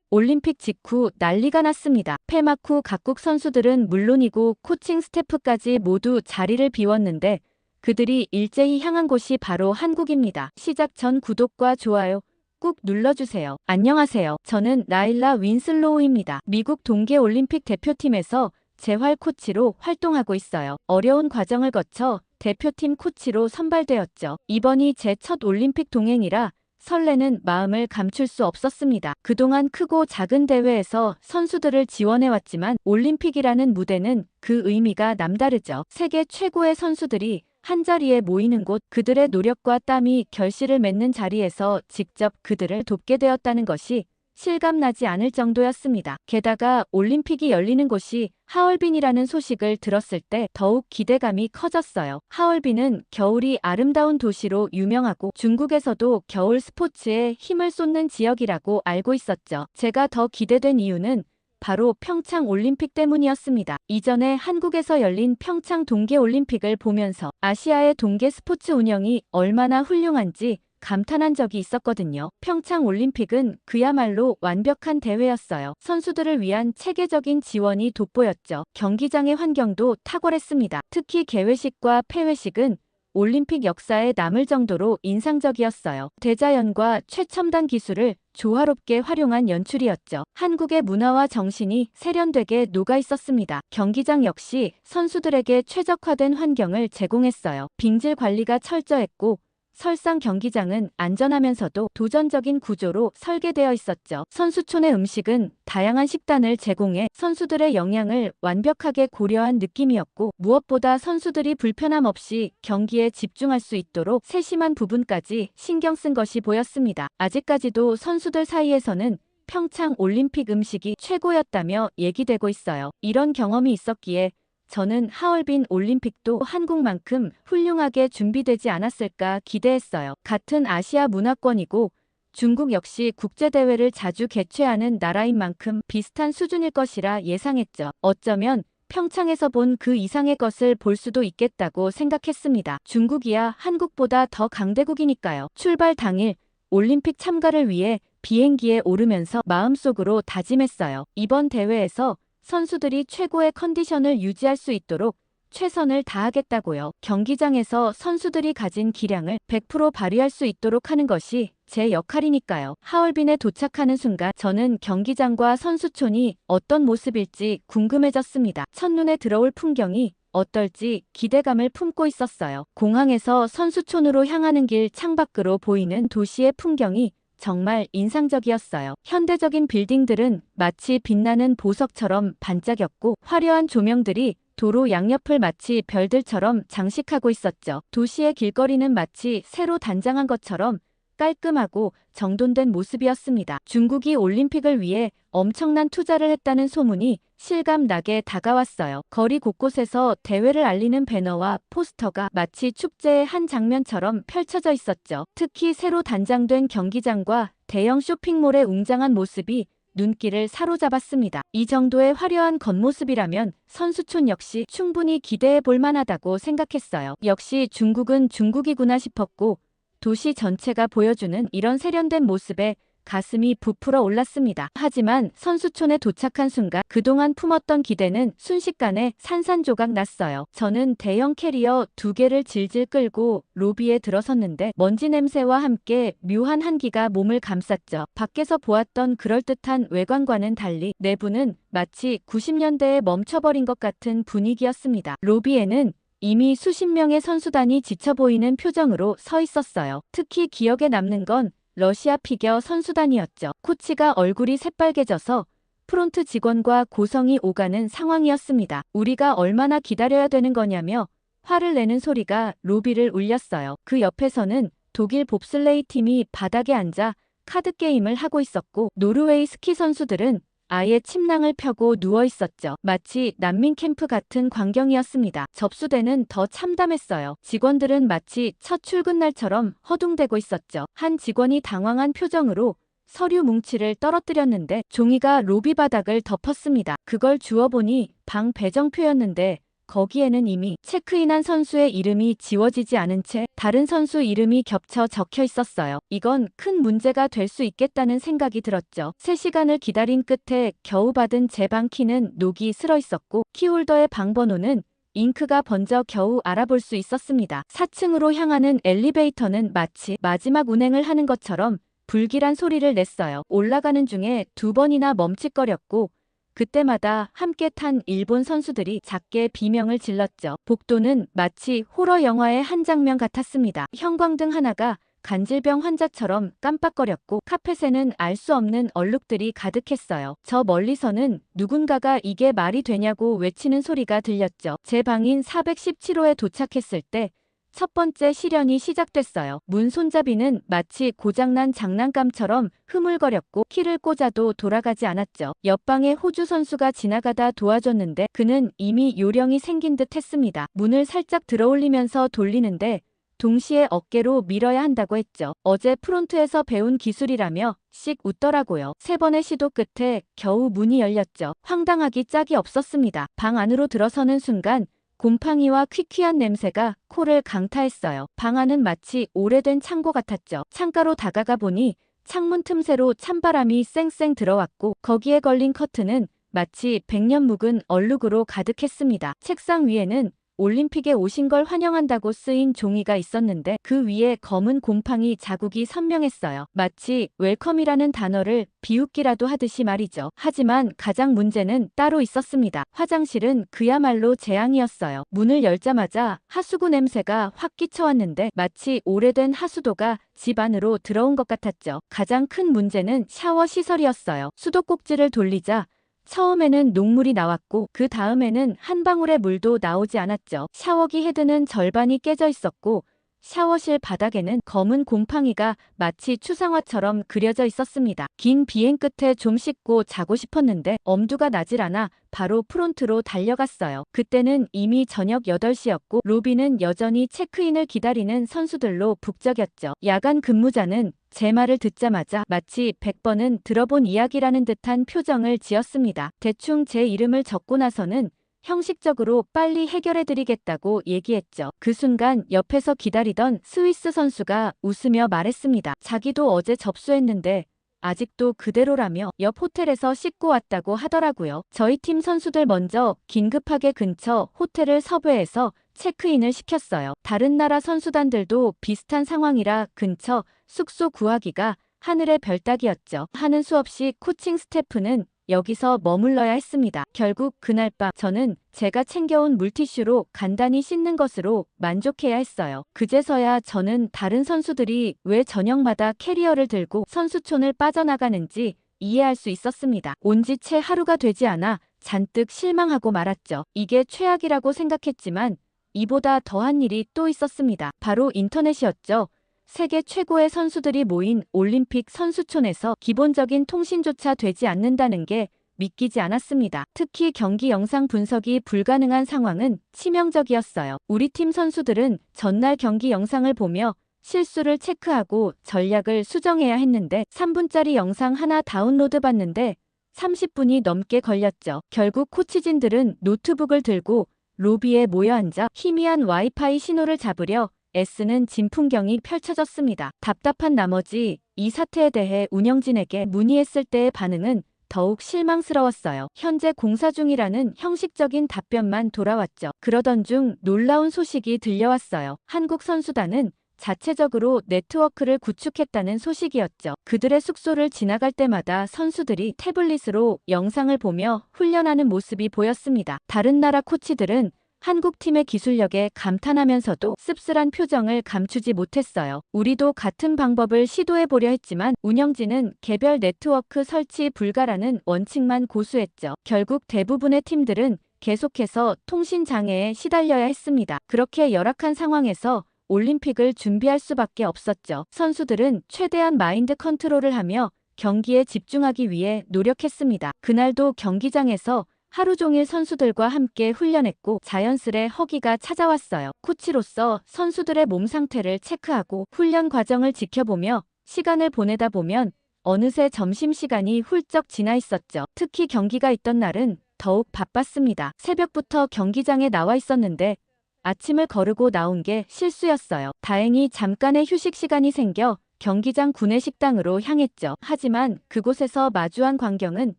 올림픽 직후 난리가 났습니다. 폐막 후 각국 선수들은 물론이고 코칭 스태프까지 모두 자리를 비웠는데 그들이 일제히 향한 곳이 바로 한국입니다. 시작 전 구독과 좋아요 꾹 눌러주세요. 안녕하세요. 저는 나일라 윈슬로우입니다. 미국 동계올림픽 대표팀에서 재활 코치로 활동하고 있어요. 어려운 과정을 거쳐 대표팀 코치로 선발되었죠. 이번이 제 첫 올림픽 동행이라 설레는 마음을 감출 수 없었습니다. 그동안 크고 작은 대회에서 선수들을 지원해왔지만 올림픽이라는 무대는 그 의미가 남다르죠. 세계 최고의 선수들이 한자리에 모이는 곳, 그들의 노력과 땀이 결실을 맺는 자리에서 직접 그들을 돕게 되었다는 것이 실감나지 않을 정도였습니다. 게다가 올림픽이 열리는 곳이 하얼빈이라는 소식을 들었을 때 더욱 기대감이 커졌어요. 하얼빈은 겨울이 아름다운 도시로 유명하고 중국에서도 겨울 스포츠에 힘을 쏟는 지역이라고 알고 있었죠. 제가 더 기대된 이유는 바로 평창 올림픽 때문이었습니다. 이전에 한국에서 열린 평창 동계올림픽을 보면서 아시아의 동계 스포츠 운영이 얼마나 훌륭한지 감탄한 적이 있었거든요. 평창 올림픽은 그야말로 완벽한 대회였어요. 선수들을 위한 체계적인 지원이 돋보였죠. 경기장의 환경도 탁월했습니다. 특히 개회식과 폐회식은 올림픽 역사에 남을 정도로 인상적이었어요. 대자연과 최첨단 기술을 조화롭게 활용한 연출이었죠. 한국의 문화와 정신이 세련되게 녹아 있었습니다. 경기장 역시 선수들에게 최적화된 환경을 제공했어요. 빙질 관리가 철저했고 설상 경기장은 안전하면서도 도전적인 구조로 설계되어 있었죠. 선수촌의 음식은 다양한 식단을 제공해 선수들의 영양을 완벽하게 고려한 느낌이었고 무엇보다 선수들이 불편함 없이 경기에 집중할 수 있도록 세심한 부분까지 신경 쓴 것이 보였습니다. 아직까지도 선수들 사이에서는 평창 올림픽 음식이 최고였다며 얘기되고 있어요. 이런 경험이 있었기에 저는 하얼빈 올림픽도 한국만큼 훌륭하게 준비되지 않았을까 기대했어요. 같은 아시아 문화권이고 중국 역시 국제대회를 자주 개최하는 나라인 만큼 비슷한 수준일 것이라 예상했죠. 어쩌면 평창에서 본 그 이상의 것을 볼 수도 있겠다고 생각했습니다. 중국이야 한국보다 더 강대국이니까요. 출발 당일 올림픽 참가를 위해 비행기에 오르면서 마음속으로 다짐했어요. 이번 대회에서 선수들이 최고의 컨디션을 유지할 수 있도록 최선을 다하겠다고요. 경기장에서 선수들이 가진 기량을 100% 발휘할 수 있도록 하는 것이 제 역할이니까요. 하얼빈에 도착하는 순간 저는 경기장과 선수촌이 어떤 모습일지 궁금해졌습니다. 첫눈에 들어올 풍경이 어떨지 기대감을 품고 있었어요. 공항에서 선수촌으로 향하는 길 창밖으로 보이는 도시의 풍경이 정말 인상적이었어요. 현대적인 빌딩들은 마치 빛나는 보석처럼 반짝였고 화려한 조명들이 도로 양옆을 마치 별들처럼 장식하고 있었죠. 도시의 길거리는 마치 새로 단장한 것처럼 깔끔하고 정돈된 모습이었습니다. 중국이 올림픽을 위해 엄청난 투자를 했다는 소문이 실감나게 다가왔어요. 거리 곳곳에서 대회를 알리는 배너와 포스터가 마치 축제의 한 장면처럼 펼쳐져 있었죠. 특히 새로 단장된 경기장과 대형 쇼핑몰의 웅장한 모습이 눈길을 사로잡았습니다. 이 정도의 화려한 겉모습이라면 선수촌 역시 충분히 기대해 볼 만하다고 생각했어요. 역시 중국은 중국이구나 싶었고 도시 전체가 보여주는 이런 세련된 모습에 가슴이 부풀어 올랐습니다. 하지만 선수촌에 도착한 순간 그동안 품었던 기대는 순식간에 산산조각 났어요. 저는 대형 캐리어 2개를 질질 끌고 로비에 들어섰는데 먼지 냄새와 함께 묘한 한기가 몸을 감쌌죠. 밖에서 보았던 그럴듯한 외관과는 달리 내부는 마치 90년대에 멈춰버린 것 같은 분위기였습니다. 로비에는 이미 수십 명의 선수단이 지쳐 보이는 표정으로 서 있었어요. 특히 기억에 남는 건 러시아 피겨 선수단이었죠. 코치가 얼굴이 새빨개져서 프론트 직원과 고성이 오가는 상황이었습니다. 우리가 얼마나 기다려야 되는 거냐며 화를 내는 소리가 로비를 울렸어요. 그 옆에서는 독일 봅슬레이 팀이 바닥에 앉아 카드게임을 하고 있었고 노르웨이 스키 선수들은 아예 침낭을 펴고 누워 있었죠. 마치 난민 캠프 같은 광경이었습니다. 접수대는 더 참담했어요. 직원들은 마치 첫 출근 날처럼 허둥대고 있었죠. 한 직원이 당황한 표정으로 서류 뭉치를 떨어뜨렸는데 종이가 로비 바닥을 덮었습니다. 그걸 주워보니 방 배정표였는데 거기에는 이미 체크인한 선수의 이름이 지워지지 않은 채 다른 선수 이름이 겹쳐 적혀 있었어요. 이건 큰 문제가 될 수 있겠다는 생각이 들었죠. 3시간을 기다린 끝에 겨우 받은 제 방 키는 녹이 슬어 있었고 키홀더의 방번호는 잉크가 번져 겨우 알아볼 수 있었습니다. 4층으로 향하는 엘리베이터는 마치 마지막 운행을 하는 것처럼 불길한 소리를 냈어요. 올라가는 중에 2번이나 멈칫거렸고 그때마다 함께 탄 일본 선수들이 작게 비명을 질렀죠. 복도는 마치 호러 영화의 한 장면 같았습니다. 형광등 하나가 간질병 환자처럼 깜빡거렸고 카펫에는 알 수 없는 얼룩들이 가득했어요. 저 멀리서는 누군가가 이게 말이 되냐고 외치는 소리가 들렸죠. 제 방인 417호에 도착했을 때 첫 번째 시련이 시작됐어요. 문 손잡이는 마치 고장난 장난감처럼 흐물거렸고 키를 꽂아도 돌아가지 않았죠. 옆방의 호주 선수가 지나가다 도와줬는데 그는 이미 요령이 생긴 듯 했습니다. 문을 살짝 들어올리면서 돌리는데 동시에 어깨로 밀어야 한다고 했죠. 어제 프론트에서 배운 기술이라며 씩 웃더라고요. 3번의 시도 끝에 겨우 문이 열렸죠. 황당하기 짝이 없었습니다. 방 안으로 들어서는 순간 곰팡이와 퀴퀴한 냄새가 코를 강타했어요. 방 안은 마치 오래된 창고 같았죠. 창가로 다가가 보니 창문 틈새로 찬바람이 쌩쌩 들어왔고 거기에 걸린 커튼은 마치 100년 묵은 얼룩으로 가득했습니다. 책상 위에는 올림픽에 오신 걸 환영한다고 쓰인 종이가 있었는데 그 위에 검은 곰팡이 자국이 선명했어요. 마치 웰컴이라는 단어를 비웃기라도 하듯이 말이죠. 하지만 가장 문제는 따로 있었습니다. 화장실은 그야말로 재앙이었어요. 문을 열자마자 하수구 냄새가 확 끼쳐왔는데 마치 오래된 하수도가 집 안으로 들어온 것 같았죠. 가장 큰 문제는 샤워 시설이었어요. 수도꼭지를 돌리자 처음에는 녹물이 나왔고 그 다음에는 한 방울의 물도 나오지 않았죠. 샤워기 헤드는 절반이 깨져 있었고 샤워실 바닥에는 검은 곰팡이가 마치 추상화처럼 그려져 있었습니다. 긴 비행 끝에 좀 씻고 자고 싶었는데 엄두가 나질 않아 바로 프론트로 달려갔어요. 그때는 이미 저녁 8시였고 로비는 여전히 체크인을 기다리는 선수들로 북적였죠. 야간 근무자는 제 말을 듣자마자 마치 100번은 들어본 이야기라는 듯한 표정을 지었습니다. 대충 제 이름을 적고 나서는 형식적으로 빨리 해결해드리겠다고 얘기했죠. 그 순간 옆에서 기다리던 스위스 선수가 웃으며 말했습니다. 자기도 어제 접수했는데 아직도 그대로라며 옆 호텔에서 씻고 왔다고 하더라고요. 저희 팀 선수들 먼저 긴급하게 근처 호텔을 섭외해서 체크인을 시켰어요. 다른 나라 선수단들도 비슷한 상황이라 근처 숙소 구하기가 하늘의 별 따기였죠. 하는 수 없이 코칭 스태프는 여기서 머물러야 했습니다. 결국 그날 밤 저는 제가 챙겨온 물티슈로 간단히 씻는 것으로 만족해야 했어요. 그제서야 저는 다른 선수들이 왜 저녁마다 캐리어를 들고 선수촌을 빠져나가는지 이해할 수 있었습니다. 온 지 채 하루가 되지 않아 잔뜩 실망하고 말았죠. 이게 최악이라고 생각했지만 이보다 더한 일이 또 있었습니다. 바로 인터넷이었죠. 세계 최고의 선수들이 모인 올림픽 선수촌에서 기본적인 통신조차 되지 않는다는 게 믿기지 않았습니다. 특히 경기 영상 분석이 불가능한 상황은 치명적이었어요. 우리 팀 선수들은 전날 경기 영상을 보며 실수를 체크하고 전략을 수정해야 했는데 3분짜리 영상 하나 다운로드 받는데 30분이 넘게 걸렸죠. 결국 코치진들은 노트북을 들고 로비에 모여 앉아 희미한 와이파이 신호를 잡으려 애쓰는 진풍경이 펼쳐졌습니다. 답답한 나머지 이 사태에 대해 운영진에게 문의했을 때의 반응은 더욱 실망스러웠어요. 현재 공사 중이라는 형식적인 답변만 돌아왔죠. 그러던 중 놀라운 소식이 들려왔어요. 한국 선수단은 자체적으로 네트워크를 구축했다는 소식이었죠. 그들의 숙소를 지나갈 때마다 선수들이 태블릿으로 영상을 보며 훈련하는 모습이 보였습니다. 다른 나라 코치들은 한국팀의 기술력에 감탄하면서도 씁쓸한 표정을 감추지 못했어요. 우리도 같은 방법을 시도해보려 했지만 운영진은 개별 네트워크 설치 불가라는 원칙만 고수했죠. 결국 대부분의 팀들은 계속해서 통신 장애에 시달려야 했습니다. 그렇게 열악한 상황에서 올림픽을 준비할 수밖에 없었죠. 선수들은 최대한 마인드 컨트롤을 하며 경기에 집중하기 위해 노력했습니다. 그날도 경기장에서 하루 종일 선수들과 함께 훈련했고 자연스레 허기가 찾아왔어요. 코치로서 선수들의 몸 상태를 체크하고 훈련 과정을 지켜보며 시간을 보내다 보면 어느새 점심시간이 훌쩍 지나 있었죠. 특히 경기가 있던 날은 더욱 바빴습니다. 새벽부터 경기장에 나와 있었는데 아침을 거르고 나온 게 실수였어요. 다행히 잠깐의 휴식 시간이 생겨 경기장 구내식당으로 향했죠. 하지만 그곳에서 마주한 광경은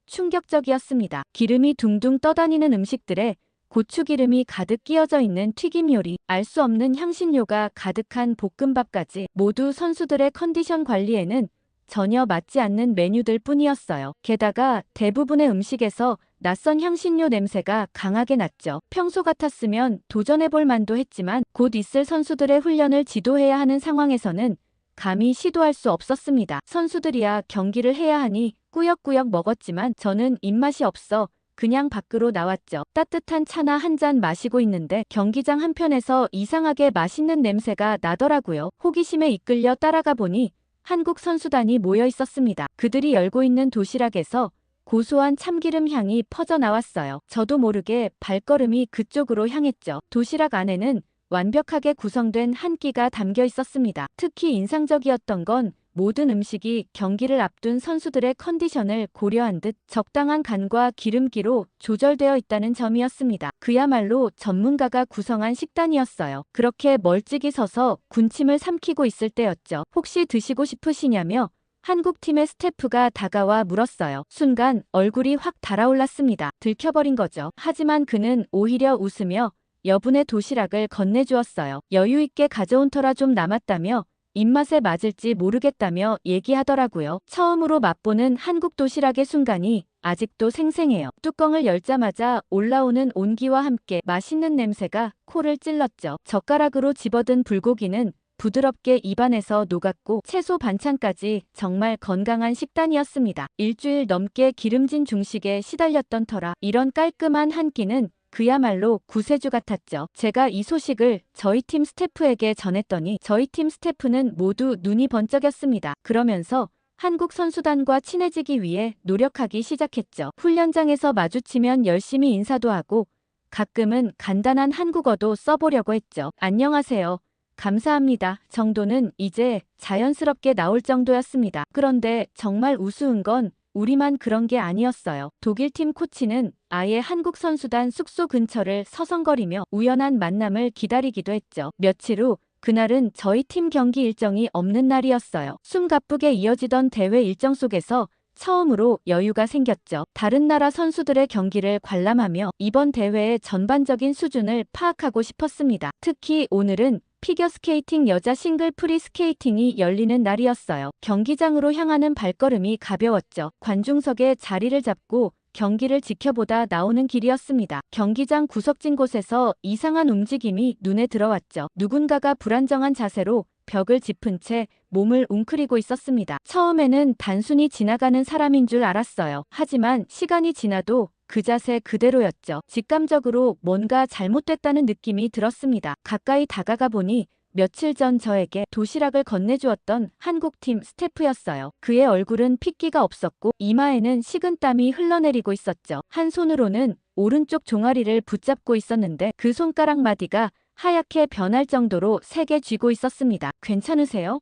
충격적이었습니다. 기름이 둥둥 떠다니는 음식들에 고추기름이 가득 끼어져 있는 튀김 요리, 알 수 없는 향신료가 가득한 볶음밥까지 모두 선수들의 컨디션 관리에는 전혀 맞지 않는 메뉴들 뿐이었어요. 게다가 대부분의 음식에서 낯선 향신료 냄새가 강하게 났죠. 평소 같았으면 도전해볼 만도 했지만 곧 있을 선수들의 훈련을 지도해야 하는 상황에서는 감히 시도할 수 없었습니다. 선수들이야 경기를 해야 하니 꾸역꾸역 먹었지만 저는 입맛이 없어 그냥 밖으로 나왔죠. 따뜻한 차나 한 잔 마시고 있는데 경기장 한편에서 이상하게 맛있는 냄새가 나더라고요. 호기심에 이끌려 따라가 보니 한국 선수단이 모여 있었습니다. 그들이 열고 있는 도시락에서 고소한 참기름 향이 퍼져 나왔어요. 저도 모르게 발걸음이 그쪽으로 향했죠. 도시락 안에는 완벽하게 구성된 한 끼가 담겨 있었습니다. 특히 인상적이었던 건 모든 음식이 경기를 앞둔 선수들의 컨디션을 고려한 듯 적당한 간과 기름기로 조절되어 있다는 점이었습니다. 그야말로 전문가가 구성한 식단이었어요. 그렇게 멀찍이 서서 군침을 삼키고 있을 때였죠. 혹시 드시고 싶으시냐며 한국팀의 스태프가 다가와 물었어요. 순간 얼굴이 확 달아올랐습니다. 들켜버린 거죠. 하지만 그는 오히려 웃으며 여분의 도시락을 건네주었어요. 여유 있게 가져온 터라 좀 남았다며 입맛에 맞을지 모르겠다며 얘기하더라고요. 처음으로 맛보는 한국 도시락의 순간이 아직도 생생해요. 뚜껑을 열자마자 올라오는 온기와 함께 맛있는 냄새가 코를 찔렀죠. 젓가락으로 집어든 불고기는 부드럽게 입안에서 녹았고 채소 반찬까지 정말 건강한 식단이었습니다. 일주일 넘게 기름진 중식에 시달렸던 터라 이런 깔끔한 한 끼는 그야말로 구세주 같았죠. 제가 이 소식을 저희 팀 스태프에게 전했더니 저희 팀 스태프는 모두 눈이 번쩍였습니다. 그러면서 한국 선수단과 친해지기 위해 노력하기 시작했죠. 훈련장에서 마주치면 열심히 인사도 하고 가끔은 간단한 한국어도 써보려고 했죠. 안녕하세요. 감사합니다. 정도는 이제 자연스럽게 나올 정도였습니다. 그런데 정말 우스운 건 우리만 그런 게 아니었어요. 독일팀 코치는 아예 한국 선수단 숙소 근처를 서성거리며 우연한 만남을 기다리기도 했죠. 며칠 후 그날은 저희 팀 경기 일정이 없는 날이었어요. 숨가쁘게 이어지던 대회 일정 속에서 처음으로 여유가 생겼죠. 다른 나라 선수들의 경기를 관람하며 이번 대회의 전반적인 수준을 파악하고 싶었습니다. 특히 오늘은 피겨스케이팅 여자 싱글 프리스케이팅이 열리는 날이었어요. 경기장으로 향하는 발걸음이 가벼웠죠. 관중석에 자리를 잡고 경기를 지켜보다 나오는 길이었습니다. 경기장 구석진 곳에서 이상한 움직임이 눈에 들어왔죠. 누군가가 불안정한 자세로 벽을 짚은 채 몸을 웅크리고 있었습니다. 처음에는 단순히 지나가는 사람인 줄 알았어요. 하지만 시간이 지나도 그 자세 그대로였죠. 직감적으로 뭔가 잘못됐다는 느낌이 들었습니다. 가까이 다가가 보니 며칠 전 저에게 도시락을 건네주었던 한국팀 스태프였어요. 그의 얼굴은 핏기가 없었고 이마에는 식은땀이 흘러내리고 있었죠. 한 손으로는 오른쪽 종아리를 붙잡고 있었는데 그 손가락 마디가 하얗게 변할 정도로 세게 쥐고 있었습니다. 괜찮으세요?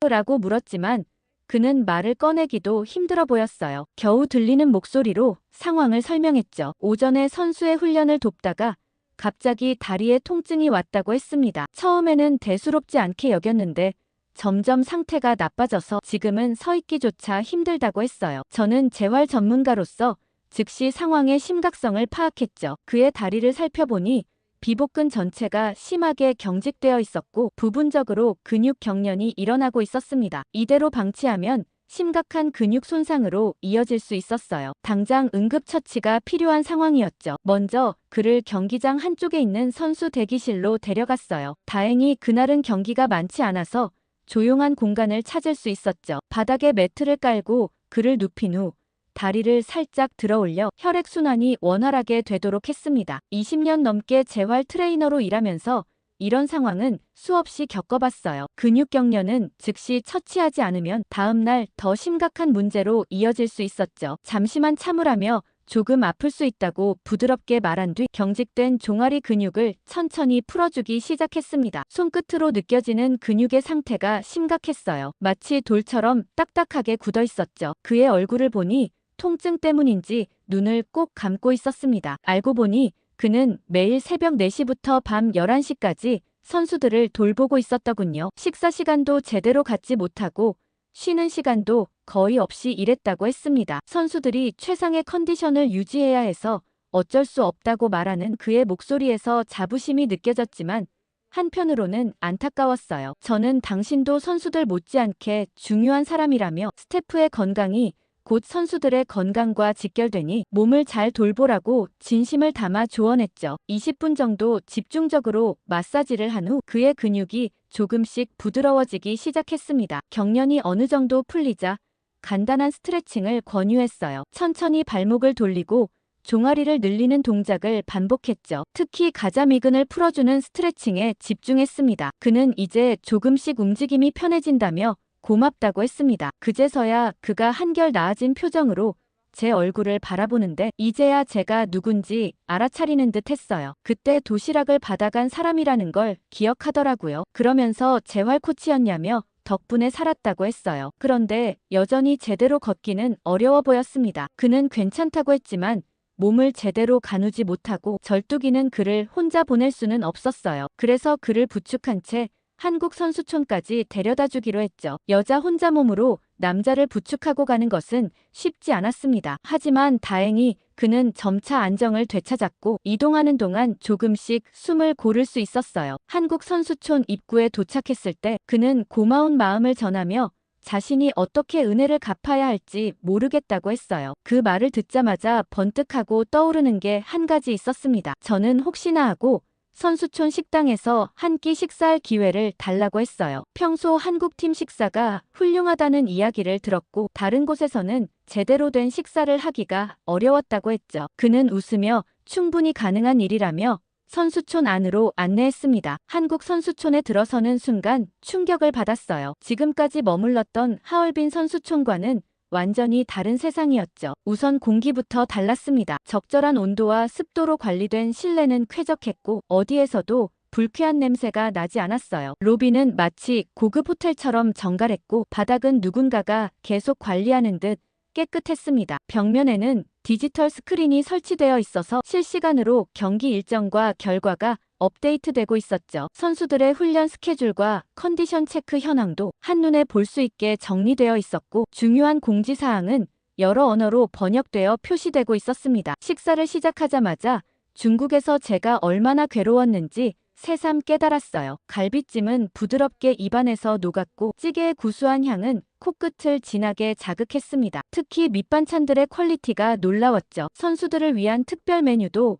라고 물었지만 그는 말을 꺼내기도 힘들어 보였어요. 겨우 들리는 목소리로 상황을 설명했죠. 오전에 선수의 훈련을 돕다가 갑자기 다리에 통증이 왔다고 했습니다. 처음에는 대수롭지 않게 여겼는데 점점 상태가 나빠져서 지금은 서 있기조차 힘들다고 했어요. 저는 재활 전문가로서 즉시 상황의 심각성을 파악했죠. 그의 다리를 살펴보니 비복근 전체가 심하게 경직되어 있었고 부분적으로 근육 경련이 일어나고 있었습니다. 이대로 방치하면 심각한 근육 손상으로 이어질 수 있었어요. 당장 응급처치가 필요한 상황이었죠. 먼저 그를 경기장 한쪽에 있는 선수 대기실로 데려갔어요. 다행히 그날은 경기가 많지 않아서 조용한 공간을 찾을 수 있었죠. 바닥에 매트를 깔고 그를 눕힌 후 다리를 살짝 들어올려 혈액순환이 원활하게 되도록 했습니다. 20년 넘게 재활 트레이너로 일하면서 이런 상황은 수없이 겪어봤어요. 근육 경련은 즉시 처치하지 않으면 다음날 더 심각한 문제로 이어질 수 있었죠. 잠시만 참으라며 조금 아플 수 있다고 부드럽게 말한 뒤 경직된 종아리 근육을 천천히 풀어주기 시작했습니다. 손끝으로 느껴지는 근육의 상태가 심각했어요. 마치 돌처럼 딱딱하게 굳어 있었죠. 그의 얼굴을 보니 통증 때문인지 눈을 꼭 감고 있었습니다. 알고 보니 그는 매일 새벽 4시부터 밤 11시까지 선수들을 돌보고 있었더군요. 식사 시간도 제대로 갖지 못하고 쉬는 시간도 거의 없이 일했다고 했습니다. 선수들이 최상의 컨디션을 유지해야 해서 어쩔 수 없다고 말하는 그의 목소리에서 자부심이 느껴졌지만 한편으로는 안타까웠어요. 저는 당신도 선수들 못지않게 중요한 사람이라며 스태프의 건강이 곧 선수들의 건강과 직결되니 몸을 잘 돌보라고 진심을 담아 조언했죠. 20분 정도 집중적으로 마사지를 한 후 그의 근육이 조금씩 부드러워지기 시작했습니다. 경련이 어느 정도 풀리자 간단한 스트레칭을 권유했어요. 천천히 발목을 돌리고 종아리를 늘리는 동작을 반복했죠. 특히 가자미근을 풀어주는 스트레칭에 집중했습니다. 그는 이제 조금씩 움직임이 편해진다며 고맙다고 했습니다. 그제서야 그가 한결 나아진 표정으로 제 얼굴을 바라보는데 이제야 제가 누군지 알아차리는 듯 했어요. 그때 도시락을 받아간 사람이라는 걸 기억하더라고요. 그러면서 재활 코치였냐며 덕분에 살았다고 했어요. 그런데 여전히 제대로 걷기는 어려워 보였습니다. 그는 괜찮다고 했지만 몸을 제대로 가누지 못하고 절뚝이는 그를 혼자 보낼 수는 없었어요. 그래서 그를 부축한 채 한국 선수촌까지 데려다 주기로 했죠. 여자 혼자 몸으로 남자를 부축하고 가는 것은 쉽지 않았습니다. 하지만 다행히 그는 점차 안정을 되찾았고 이동하는 동안 조금씩 숨을 고를 수 있었어요. 한국 선수촌 입구에 도착했을 때 그는 고마운 마음을 전하며 자신이 어떻게 은혜를 갚아야 할지 모르겠다고 했어요. 그 말을 듣자마자 번뜩하고 떠오르는 게 한 가지 있었습니다. 저는 혹시나 하고 선수촌 식당에서 한 끼 식사할 기회를 달라고 했어요. 평소 한국팀 식사가 훌륭하다는 이야기를 들었고 다른 곳에서는 제대로 된 식사를 하기가 어려웠다고 했죠. 그는 웃으며 충분히 가능한 일이라며 선수촌 안으로 안내했습니다. 한국 선수촌에 들어서는 순간 충격을 받았어요. 지금까지 머물렀던 하얼빈 선수촌과는 완전히 다른 세상이었죠. 우선 공기부터 달랐습니다. 적절한 온도와 습도로 관리된 실내는 쾌적했고 어디에서도 불쾌한 냄새가 나지 않았어요. 로비는 마치 고급 호텔처럼 정갈했고 바닥은 누군가가 계속 관리하는 듯 깨끗했습니다. 벽면에는 디지털 스크린이 설치되어 있어서 실시간으로 경기 일정과 결과가 업데이트되고 있었죠. 선수들의 훈련 스케줄과 컨디션 체크 현황도 한눈에 볼 수 있게 정리되어 있었고 중요한 공지사항은 여러 언어로 번역되어 표시되고 있었습니다. 식사를 시작하자마자 중국에서 제가 얼마나 괴로웠는지 새삼 깨달았어요. 갈비찜은 부드럽게 입안에서 녹았고 찌개의 구수한 향은 코끝을 진하게 자극했습니다. 특히 밑반찬들의 퀄리티가 놀라웠죠. 선수들을 위한 특별 메뉴도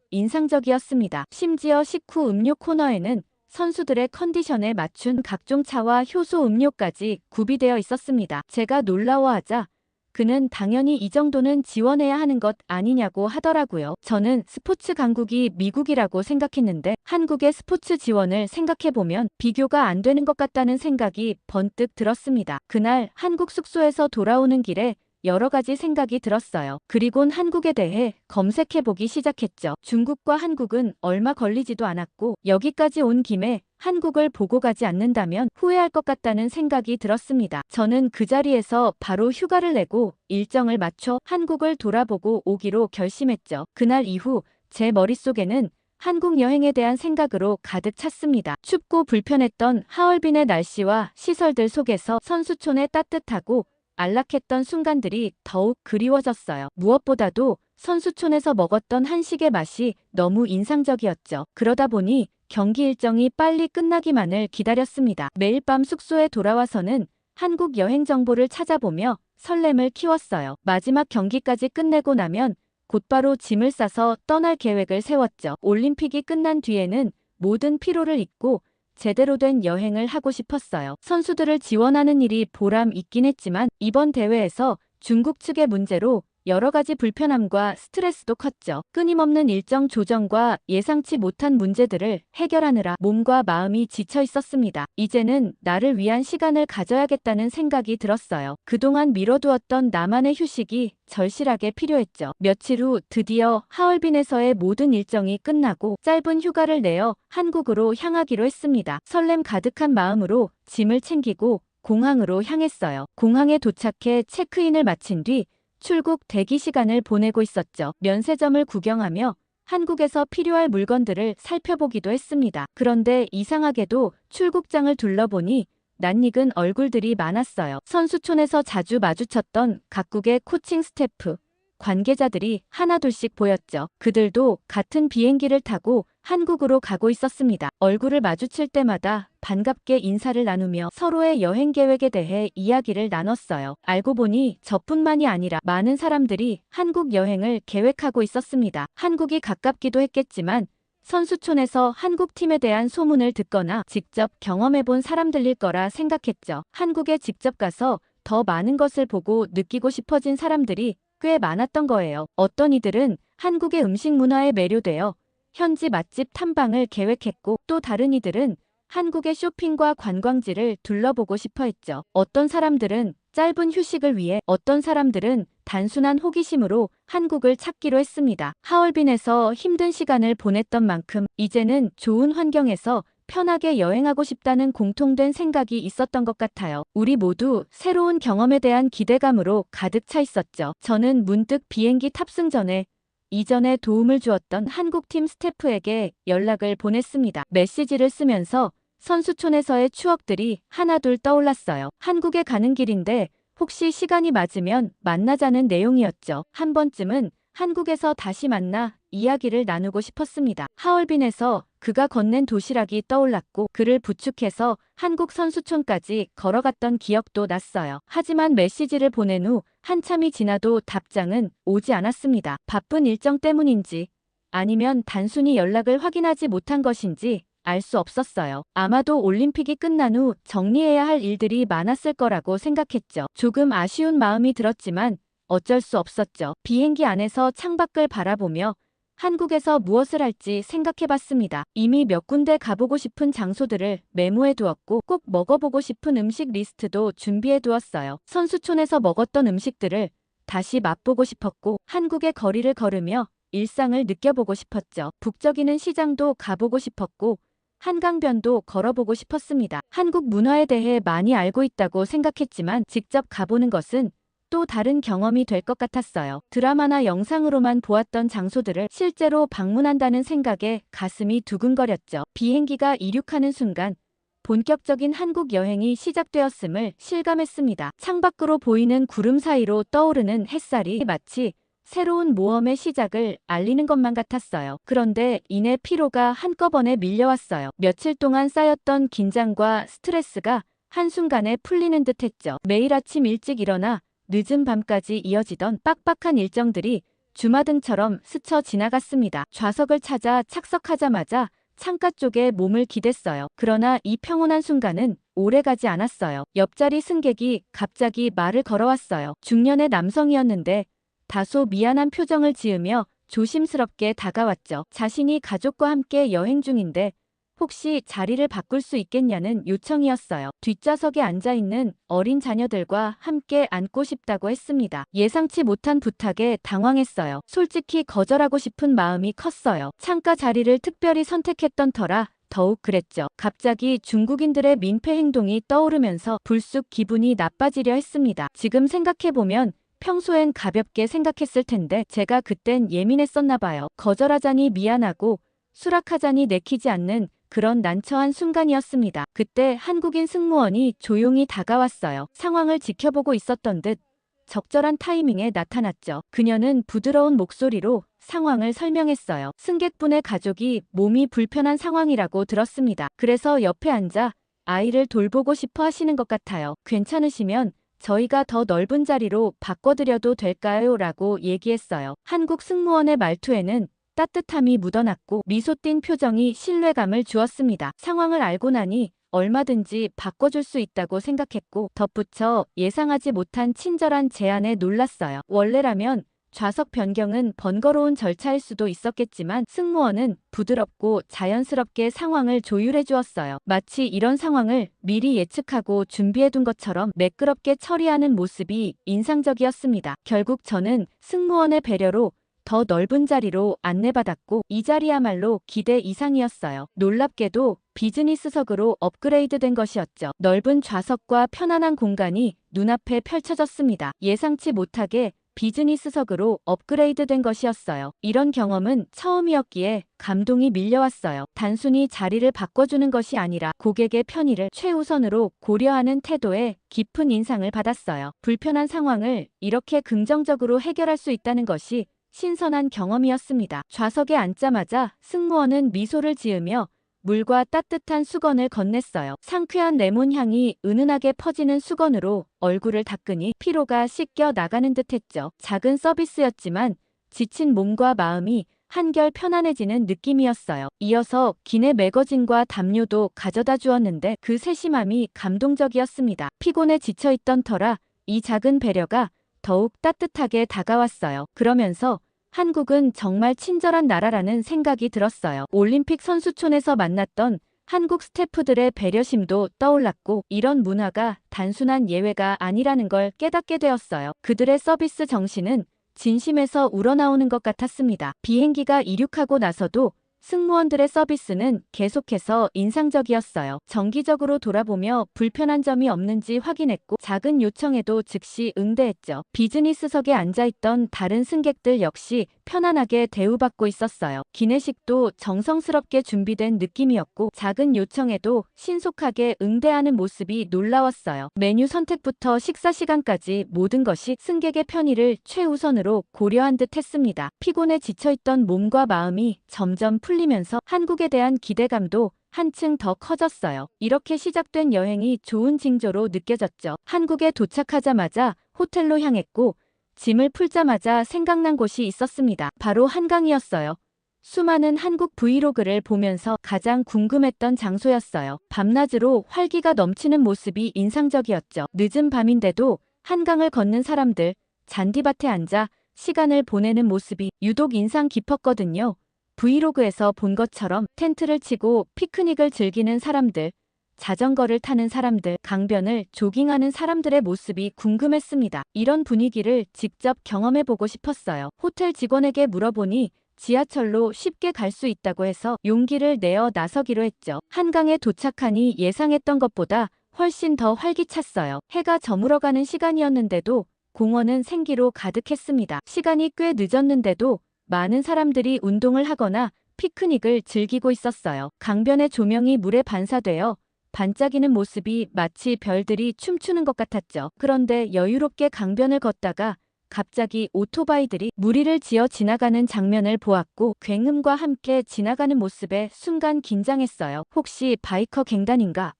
인상적이었습니다. 심지어 식후 음료 코너에는 선수들의 컨디션에 맞춘 각종 차와 효소 음료까지 구비되어 있었습니다. 제가 놀라워하자 그는 당연히 이 정도는 지원해야 하는 것 아니냐고 하더라고요. 저는 스포츠 강국이 미국이라고 생각했는데 한국의 스포츠 지원을 생각해보면 비교가 안 되는 것 같다는 생각이 번뜩 들었습니다. 그날 한국 숙소에서 돌아오는 길에 여러 가지 생각이 들었어요. 그리곤 한국에 대해 검색해보기 시작했죠. 중국과 한국은 얼마 걸리지도 않았고 여기까지 온 김에 한국을 보고 가지 않는다면 후회할 것 같다는 생각이 들었습니다. 저는 그 자리에서 바로 휴가를 내고 일정을 맞춰 한국을 돌아보고 오기로 결심했죠. 그날 이후 제 머릿속에는 한국 여행에 대한 생각으로 가득 찼습니다. 춥고 불편했던 하얼빈의 날씨와 시설들 속에서 선수촌의 따뜻하고 안락했던 순간들이 더욱 그리워졌어요. 무엇보다도 선수촌에서 먹었던 한식의 맛이 너무 인상적이었죠. 그러다 보니 경기 일정이 빨리 끝나기만을 기다렸습니다. 매일 밤 숙소에 돌아와서는 한국 여행 정보를 찾아보며 설렘을 키웠어요. 마지막 경기까지 끝내고 나면 곧바로 짐을 싸서 떠날 계획을 세웠죠. 올림픽이 끝난 뒤에는 모든 피로를 잊고 제대로 된 여행을 하고 싶었어요. 선수들을 지원하는 일이 보람 있긴 했지만 이번 대회에서 중국 측의 문제로 여러 가지 불편함과 스트레스도 컸죠. 끊임없는 일정 조정과 예상치 못한 문제들을 해결하느라 몸과 마음이 지쳐 있었습니다. 이제는 나를 위한 시간을 가져야겠다는 생각이 들었어요. 그동안 미뤄두었던 나만의 휴식이 절실하게 필요했죠. 며칠 후 드디어 하얼빈에서의 모든 일정이 끝나고 짧은 휴가를 내어 한국으로 향하기로 했습니다. 설렘 가득한 마음으로 짐을 챙기고 공항으로 향했어요. 공항에 도착해 체크인을 마친 뒤 출국 대기 시간을 보내고 있었죠. 면세점을 구경하며 한국에서 필요할 물건들을 살펴보기도 했습니다. 그런데 이상하게도 출국장을 둘러보니 낯익은 얼굴들이 많았어요. 선수촌에서 자주 마주쳤던 각국의 코칭 스태프, 관계자들이 하나둘씩 보였죠. 그들도 같은 비행기를 타고 한국으로 가고 있었습니다. 얼굴을 마주칠 때마다 반갑게 인사를 나누며 서로의 여행 계획에 대해 이야기를 나눴어요. 알고 보니 저뿐만이 아니라 많은 사람들이 한국 여행을 계획하고 있었습니다. 한국이 가깝기도 했겠지만 선수촌에서 한국 팀에 대한 소문을 듣거나 직접 경험해본 사람들일 거라 생각했죠. 한국에 직접 가서 더 많은 것을 보고 느끼고 싶어진 사람들이 꽤 많았던 거예요. 어떤 이들은 한국의 음식 문화에 매료되어 현지 맛집 탐방을 계획했고, 또 다른 이들은 한국의 쇼핑과 관광지를 둘러보고 싶어 했죠. 어떤 사람들은 짧은 휴식을 위해, 어떤 사람들은 단순한 호기심으로 한국을 찾기로 했습니다. 하얼빈에서 힘든 시간을 보냈던 만큼 이제는 좋은 환경에서 편하게 여행하고 싶다는 공통된 생각이 있었던 것 같아요. 우리 모두 새로운 경험에 대한 기대감으로 가득 차 있었죠. 저는 문득 비행기 탑승 전에 이전에 도움을 주었던 한국팀 스태프에게 연락을 보냈습니다. 메시지를 쓰면서 선수촌에서의 추억들이 하나둘 떠올랐어요. 한국에 가는 길인데 혹시 시간이 맞으면 만나자는 내용이었죠. 한 번쯤은 한국에서 다시 만나 이야기를 나누고 싶었습니다. 하얼빈에서 그가 건넨 도시락이 떠올랐고, 그를 부축해서 한국 선수촌까지 걸어갔던 기억도 났어요. 하지만 메시지를 보낸 후 한참이 지나도 답장은 오지 않았습니다. 바쁜 일정 때문인지 아니면 단순히 연락을 확인하지 못한 것인지 알 수 없었어요. 아마도 올림픽이 끝난 후 정리해야 할 일들이 많았을 거라고 생각했죠. 조금 아쉬운 마음이 들었지만 어쩔 수 없었죠. 비행기 안에서 창밖을 바라보며 한국에서 무엇을 할지 생각해봤습니다. 이미 몇 군데 가보고 싶은 장소들을 메모해두었고, 꼭 먹어보고 싶은 음식 리스트도 준비해두었어요. 선수촌에서 먹었던 음식들을 다시 맛보고 싶었고, 한국의 거리를 걸으며 일상을 느껴보고 싶었죠. 북적이는 시장도 가보고 싶었고, 한강변도 걸어보고 싶었습니다. 한국 문화에 대해 많이 알고 있다고 생각했지만 직접 가보는 것은 또 다른 경험이 될 것 같았어요. 드라마나 영상으로만 보았던 장소들을 실제로 방문한다는 생각에 가슴이 두근거렸죠. 비행기가 이륙하는 순간 본격적인 한국 여행이 시작되었음을 실감했습니다. 창밖으로 보이는 구름 사이로 떠오르는 햇살이 마치 새로운 모험의 시작을 알리는 것만 같았어요. 그런데 이내 피로가 한꺼번에 밀려왔어요. 며칠 동안 쌓였던 긴장과 스트레스가 한순간에 풀리는 듯 했죠. 매일 아침 일찍 일어나 늦은 밤까지 이어지던 빡빡한 일정들이 주마등처럼 스쳐 지나갔습니다. 좌석을 찾아 착석하자마자 창가 쪽에 몸을 기댔어요. 그러나 이 평온한 순간은 오래가지 않았어요. 옆자리 승객이 갑자기 말을 걸어왔어요. 중년의 남성이었는데 다소 미안한 표정을 지으며 조심스럽게 다가왔죠. 자신이 가족과 함께 여행 중인데 혹시 자리를 바꿀 수 있겠냐는 요청이었어요. 뒷좌석에 앉아있는 어린 자녀들과 함께 앉고 싶다고 했습니다. 예상치 못한 부탁에 당황했어요. 솔직히 거절하고 싶은 마음이 컸어요. 창가 자리를 특별히 선택했던 터라 더욱 그랬죠. 갑자기 중국인들의 민폐 행동이 떠오르면서 불쑥 기분이 나빠지려 했습니다. 지금 생각해보면 평소엔 가볍게 생각했을 텐데 제가 그땐 예민했었나 봐요. 거절하자니 미안하고 수락하자니 내키지 않는 그런 난처한 순간이었습니다. 그때 한국인 승무원이 조용히 다가왔어요. 상황을 지켜보고 있었던 듯 적절한 타이밍에 나타났죠. 그녀는 부드러운 목소리로 상황을 설명했어요. 승객분의 가족이 몸이 불편한 상황이라고 들었습니다. 그래서 옆에 앉아 아이를 돌보고 싶어 하시는 것 같아요. 괜찮으시면 저희가 더 넓은 자리로 바꿔드려도 될까요? 라고 얘기했어요. 한국 승무원의 말투에는 따뜻함이 묻어났고 미소 띈 표정이 신뢰감을 주었습니다. 상황을 알고 나니 얼마든지 바꿔줄 수 있다고 생각했고, 덧붙여 예상하지 못한 친절한 제안에 놀랐어요. 원래라면 좌석 변경은 번거로운 절차일 수도 있었겠지만 승무원은 부드럽고 자연스럽게 상황을 조율해 주었어요. 마치 이런 상황을 미리 예측하고 준비해둔 것처럼 매끄럽게 처리하는 모습이 인상적이었습니다. 결국 저는 승무원의 배려로 더 넓은 자리로 안내받았고, 이 자리야말로 기대 이상이었어요. 놀랍게도 비즈니스석으로 업그레이드된 것이었죠. 넓은 좌석과 편안한 공간이 눈앞에 펼쳐졌습니다. 예상치 못하게 비즈니스석으로 업그레이드된 것이었어요. 이런 경험은 처음이었기에 감동이 밀려왔어요. 단순히 자리를 바꿔주는 것이 아니라 고객의 편의를 최우선으로 고려하는 태도에 깊은 인상을 받았어요. 불편한 상황을 이렇게 긍정적으로 해결할 수 있다는 것이 신선한 경험이었습니다. 좌석에 앉자마자 승무원은 미소를 지으며 물과 따뜻한 수건을 건넸어요. 상쾌한 레몬 향이 은은하게 퍼지는 수건으로 얼굴을 닦으니 피로가 씻겨 나가는 듯했죠. 작은 서비스였지만 지친 몸과 마음이 한결 편안해지는 느낌이었어요. 이어서 기내 매거진과 담요도 가져다 주었는데 그 세심함이 감동적이었습니다. 피곤에 지쳐있던 터라 이 작은 배려가 더욱 따뜻하게 다가왔어요. 그러면서 한국은 정말 친절한 나라라는 생각이 들었어요. 올림픽 선수촌에서 만났던 한국 스태프들의 배려심도 떠올랐고 이런 문화가 단순한 예외가 아니라는 걸 깨닫게 되었어요. 그들의 서비스 정신은 진심에서 우러나오는 것 같았습니다. 비행기가 이륙하고 나서도 승무원들의 서비스는 계속해서 인상적이었어요. 정기적으로 돌아보며 불편한 점이 없는지 확인했고 작은 요청에도 즉시 응대했죠. 비즈니스석에 앉아있던 다른 승객들 역시 편안하게 대우받고 있었어요. 기내식도 정성스럽게 준비된 느낌이었고 작은 요청에도 신속하게 응대하는 모습이 놀라웠어요. 메뉴 선택부터 식사 시간까지 모든 것이 승객의 편의를 최우선으로 고려한 듯 했습니다. 피곤에 지쳐있던 몸과 마음이 점점 풀리면서 한국에 대한 기대감도 한층 더 커졌어요. 이렇게 시작된 여행이 좋은 징조로 느껴졌죠. 한국에 도착하자마자 호텔로 향했고 짐을 풀자마자 생각난 곳이 있었습니다. 바로 한강이었어요. 수많은 한국 브이로그를 보면서 가장 궁금했던 장소였어요. 밤낮으로 활기가 넘치는 모습이 인상적이었죠. 늦은 밤인데도 한강을 걷는 사람들, 잔디밭에 앉아 시간을 보내는 모습이 유독 인상 깊었거든요. 브이로그에서 본 것처럼 텐트를 치고 피크닉을 즐기는 사람들, 자전거를 타는 사람들, 강변을 조깅하는 사람들의 모습이 궁금했습니다. 이런 분위기를 직접 경험해보고 싶었어요. 호텔 직원에게 물어보니 지하철로 쉽게 갈 수 있다고 해서 용기를 내어 나서기로 했죠. 한강에 도착하니 예상했던 것보다 훨씬 더 활기찼어요. 해가 저물어가는 시간이었는데도 공원은 생기로 가득했습니다. 시간이 꽤 늦었는데도 많은 사람들이 운동을 하거나 피크닉을 즐기고 있었어요. 강변의 조명이 물에 반사되어 반짝이는 모습이 마치 별들이 춤추는 것 같았죠. 그런데 여유롭게 강변을 걷다가 갑자기 오토바이들이 무리를 지어 지나가는 장면을 보았고 굉음과 함께 지나가는 모습에 순간 긴장했어요. 혹시 바이커 갱단인가